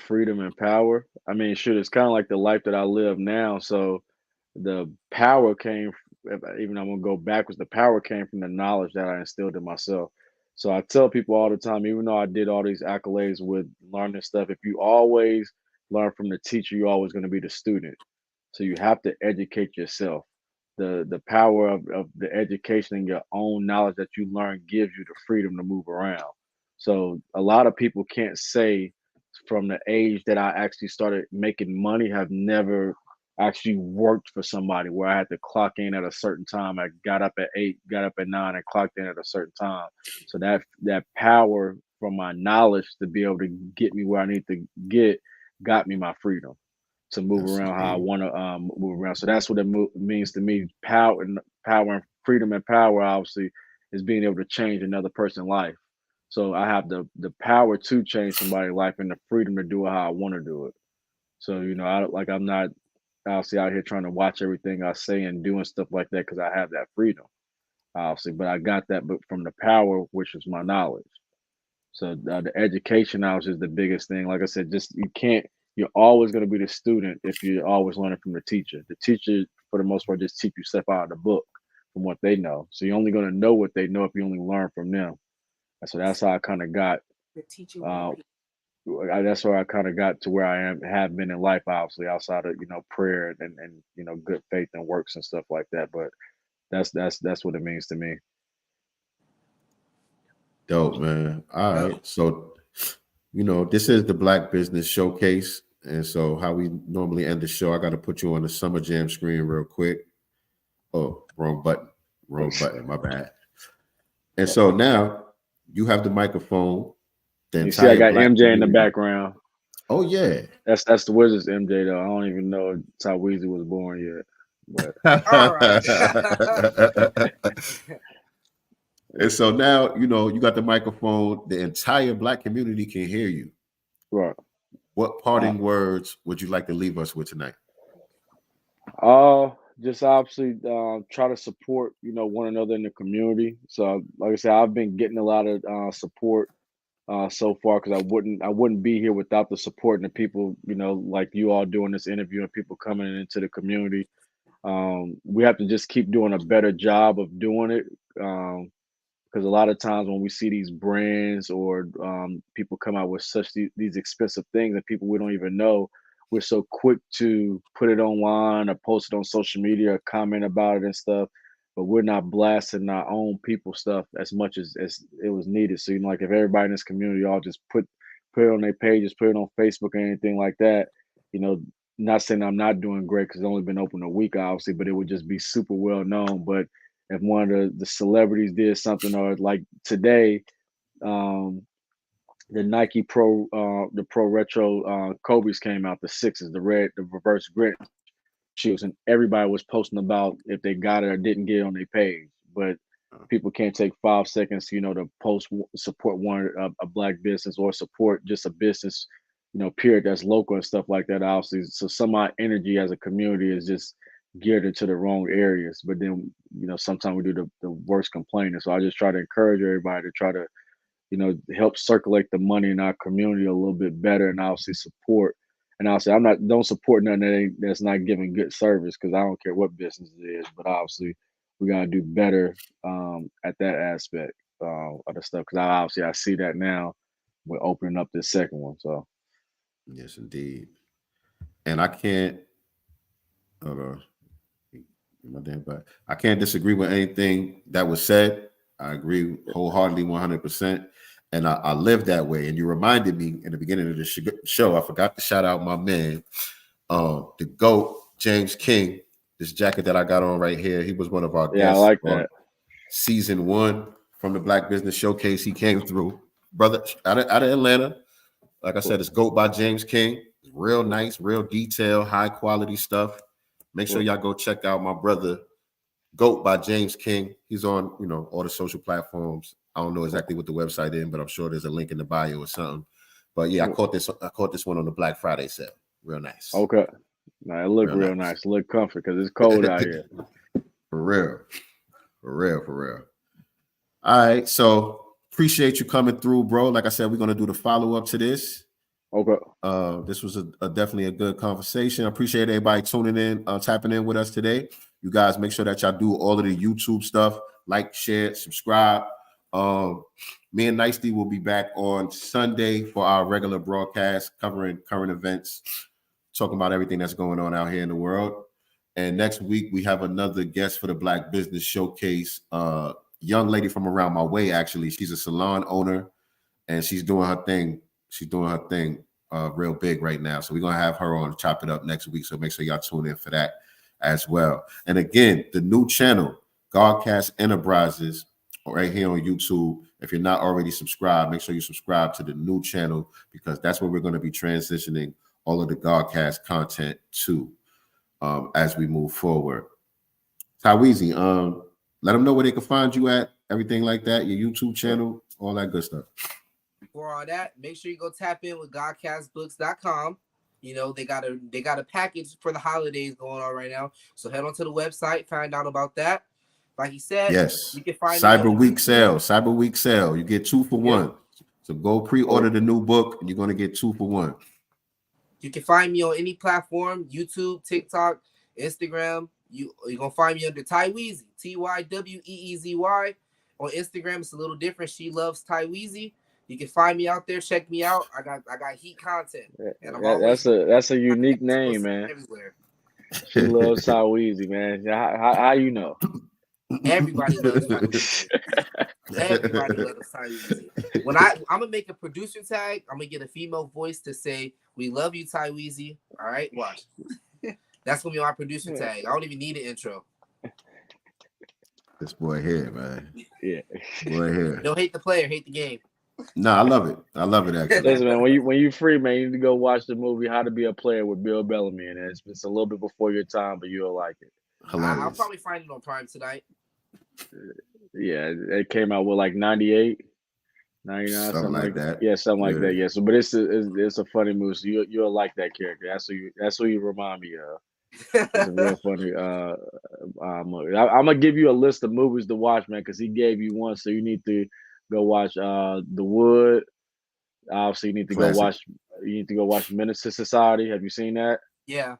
Freedom and power. I mean, shit, it's kind of like the life that I live now. So the power came, even I'm gonna go backwards, the power came from the knowledge that I instilled in myself. So I tell people all the time, even though I did all these accolades with learning stuff, if you always learn from the teacher, you're always going to be the student. So you have to educate yourself. The power of the education and your own knowledge that you learn gives you the freedom to move around. So a lot of people can't say from the age that I actually started making money have never actually worked for somebody where I had to clock in at a certain time. I got up at 8, got up at 9, and clocked in at a certain time. So that power from my knowledge to be able to get me where I need to get got me my freedom to move around how I want to move around. So that's what it means to me. Power and freedom and power obviously is being able to change another person's life. So I have the power to change somebody's life and the freedom to do it how I want to do it. So I'm not obviously out here trying to watch everything I say and doing stuff like that because I have that freedom, obviously. But I got that from the power, which is my knowledge. So the education knowledge is the biggest thing. Like I said, you're always going to be the student if you're always learning from the teacher. The teacher, for the most part, just teach you stuff out of the book from what they know. So you're only going to know what they know if you only learn from them. And so that's how I kind of got. That's where I kind of got to where I have been in life, obviously, outside of prayer and good faith and works and stuff like that. But that's what it means to me. Dope, man. All right. So, this is the Black Business Showcase. And so how we normally end the show, I got to put you on the Summer Jam screen real quick. Oh, wrong button, my bad. And so now you have the microphone. You see, I got MJ in the background. Oh, yeah. That's the Wizards MJ, though. I don't even know if Taweezy was born yet. But. All right. And so now, you got the microphone. The entire Black community can hear you. Right. What parting words would you like to leave us with tonight? Just obviously try to support, one another in the community. So, like I said, I've been getting a lot of support so far because I wouldn't be here without the support and the people, like you all doing this interview and people coming into the community. We have to just keep doing a better job of doing it. Because a lot of times when we see these brands or people come out with these expensive things and people we don't even know, we're so quick to put it online or post it on social media or comment about it and stuff, but we're not blasting our own people stuff as much as it was needed. So, like if everybody in this community all just put it on their pages, put it on Facebook or anything like that, not saying I'm not doing great because it's only been open a week, obviously, but it would just be super well known. But if one of the celebrities did something, or like today, the Nike the Pro Retro Kobe's came out, the 6s, the reverse grit shoes, and everybody was posting about if they got it or didn't get it on their page. But people can't take 5 seconds, to post support a Black business or support just a business, period, that's local and stuff like that, obviously. So some of our energy as a community is just geared into the wrong areas, but then sometimes we do the worst complaining. So I just try to encourage everybody to try to help circulate the money in our community a little bit better, and obviously support. And obviously don't support nothing that's not giving good service, because I don't care what business it is, but obviously we got to do better at that aspect of the stuff, because I see that now we're opening up this second one. So yes, indeed. And I can't But I can't disagree with anything that was said. I agree wholeheartedly, 100%. And I live that way. And you reminded me in the beginning of the show, I forgot to shout out my man, the GOAT, James King. This jacket that I got on right here, he was one of our guests. Yeah, I like that. Season 1 from the Black Business Showcase. He came through. Brother, out of Atlanta. Like I said, it's GOAT by James King. Real nice, real detailed, high quality stuff. Make sure y'all go check out my brother, GOAT by James King. He's on, all the social platforms. I don't know exactly what the website is, but I'm sure there's a link in the bio or something. But yeah, I caught this one on the Black Friday sale. Real nice. Okay. It look real nice. It look comfy because it's cold out here. For real. All right. So appreciate you coming through, bro. Like I said, we're gonna do the follow-up to this. Okay. This was definitely a good conversation. I appreciate everybody tuning in, tapping in with us today. You guys make sure that y'all do all of the YouTube stuff, like, share, subscribe. Me and Nicely will be back on Sunday for our regular broadcast covering current events, talking about everything that's going on out here in the world. And next week we have another guest for the Black Business Showcase. Young lady from around my way, actually. She's a salon owner and she's doing her thing. Real big right now. So we're going to have her on Chop It Up next week. So make sure y'all tune in for that as well. And again, the new channel, Godcast Enterprises, right here on YouTube. If you're not already subscribed, make sure you subscribe to the new channel because that's where we're going to be transitioning all of the Godcast content to as we move forward. Tyweezy, let them know where they can find you at, everything like that, your YouTube channel, all that good stuff. For all that, make sure you go tap in with godcastbooks.com. They got a package for the holidays going on right now. So head on to the website, find out about that. Like he said, yes, you can find Cyber Week sale. You get 2 for 1. So go pre-order the new book and you're going to get 2 for 1. You can find me on any platform, YouTube, TikTok, Instagram. You're going to find me under Tyweezy, Tyweezy. On Instagram, it's a little different. She loves Tyweezy. You can find me out there. Check me out. I got heat content. And that's a unique name, man. Everywhere. She loves Tyweezy, man. How you know? Everybody loves Tyweezy. Everybody loves Tyweezy. When I'm gonna make a producer tag, I'm gonna get a female voice to say, "We love you, Tyweezy." All right, watch. That's gonna be my producer tag. I don't even need an intro. This boy here, man. Yeah. Boy here. Don't hate the player, hate the game. No, I love it. Actually. Listen, man, when you free, man, you need to go watch the movie How to Be a Player with Bill Bellamy, and it's a little bit before your time, but you'll like it. Hilarious. I'll probably find it on Prime tonight. Yeah, it came out with like 98, 99, something like that. Yeah, something like that. Yeah. So, but it's a funny movie. So you'll like that character. That's who you remind me of. It's a real funny movie. I'm gonna give you a list of movies to watch, man, because he gave you one, so you need to go watch The Wood. Obviously, you need to go watch Menace to Society. Have you seen that? Yeah.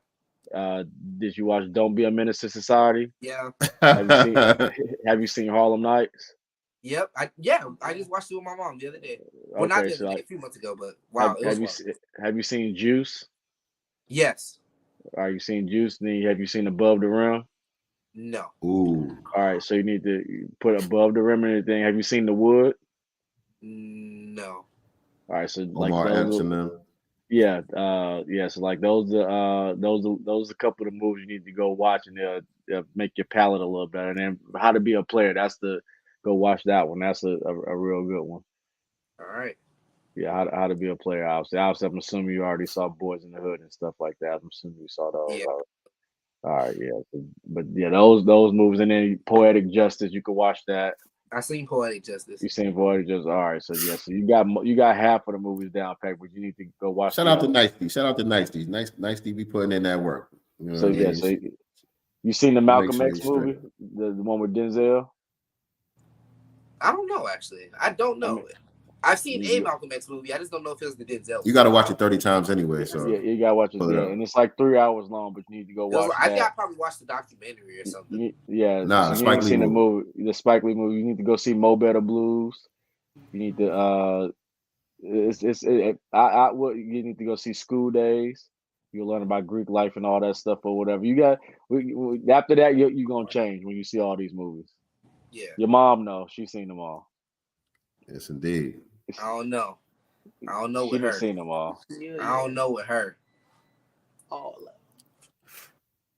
Did you watch Don't Be a Menace to Society? Yeah. Have you seen Harlem Nights? Yep. I just watched it with my mom the other day. Well, not the other day, a few months ago, but wow. Have you seen Juice? Yes. Are you seen Juice? Have you seen Above the Rim? No. Ooh. All right, so you need to put Above the Rim and everything. Have you seen The Wood? No. All right, so Omar Epps and them. Yeah, so like those are a couple of the movies you need to go watch, and they'll make your palate a little better. And then How to Be a Player, go watch that one. That's a real good one. All right. Yeah, how to Be a Player. Obviously, I'm assuming you already saw Boys in the Hood and stuff like that. I'm assuming you saw those. Yeah. All right, yeah. But yeah, those movies, and then Poetic Justice, you can watch that. I seen Poetic Justice. You seen Poetic Justice? All right, so yeah, so you got half of the movies down packed, but you need to go watch. Shout out to Nicely. Nicely be putting in that work. You know so yeah, so you seen the Malcolm X movie, the one with Denzel? I don't know, actually. I don't know. I've seen a Malcolm X movie. I just don't know if it was the Denzel. You got to watch it 30 times anyway. So yeah, you got to watch it. Yeah, and it's like 3 hours long, but you need to go watch. I think I probably watched the documentary or something. Nah, the Spike Lee movie. The Spike Lee movie. You need to go see Mo Better Blues. You need to you need to go see School Days. You'll learn about Greek life and all that stuff or whatever. You got after that, you're gonna change when you see all these movies. Yeah. Your mom knows. She's seen them all. Yes, indeed. I don't know with her. She's seen them all. I don't know with her.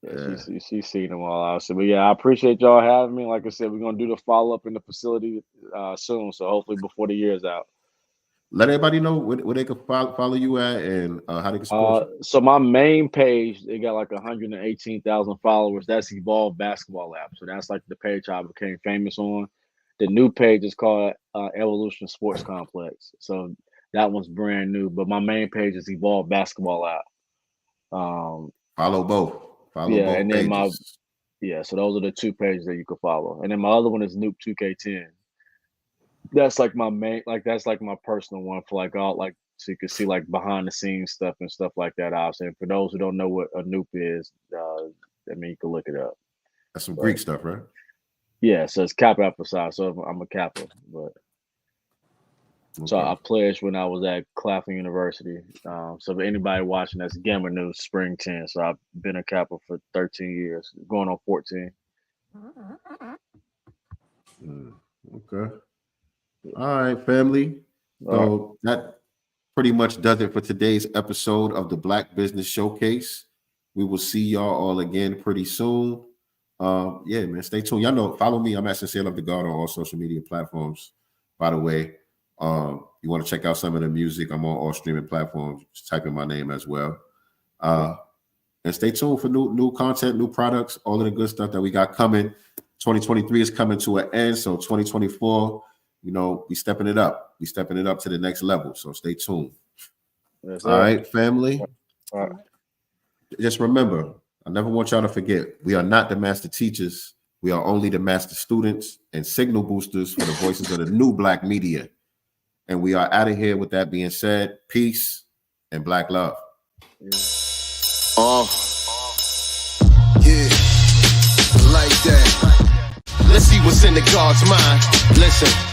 Yeah. She's seen them all, obviously. But yeah, I appreciate y'all having me. Like I said, we're gonna do the follow up in the facility soon. So hopefully before the year's out. Let everybody know where they can follow you at and how they can support you. So my main page, they got like 118,000 followers. That's Evolve Basketball App. So that's like the page I became famous on. The new page is called Evolution Sports Complex. So that one's brand new. But my main page is Evolve Basketball App. Follow both. Follow both and then pages. So those are the two pages that you can follow. And then my other one is Nuke 2K10. That's like my main, that's like my personal one for like all like so you can see like behind the scenes stuff and stuff like that. Obviously, and for those who don't know what a Nuke is, I mean you can look it up. That's some Greek stuff, right? Yeah, so it's Kappa Alpha Psi. So I'm a Kappa, but so I pledged when I was at Claflin University. So for anybody watching, that's Gamma News Spring 10. So I've been a Kappa for 13 years, going on 14. Okay. All right, family. So that pretty much does it for today's episode of the Black Business Showcase. We will see y'all all again pretty soon. Yeah, man, stay tuned. Y'all know, follow me. I'm at Sincere Love the God on all social media platforms. By the way, you want to check out some of the music, I'm on all streaming platforms. Just type in my name as well. And stay tuned for new content, new products, all of the good stuff that we got coming. 2023 is coming to an end, so 2024, we stepping it up. We stepping it up to the next level. So stay tuned. Yes, all right, family. All right. Just remember, I never want y'all to forget, we are not the master teachers. We are only the master students and signal boosters for the voices of the new Black media. And we are out of here with that being said. Peace and Black love. Yeah, like that. Let's see what's in the God's mind. Listen.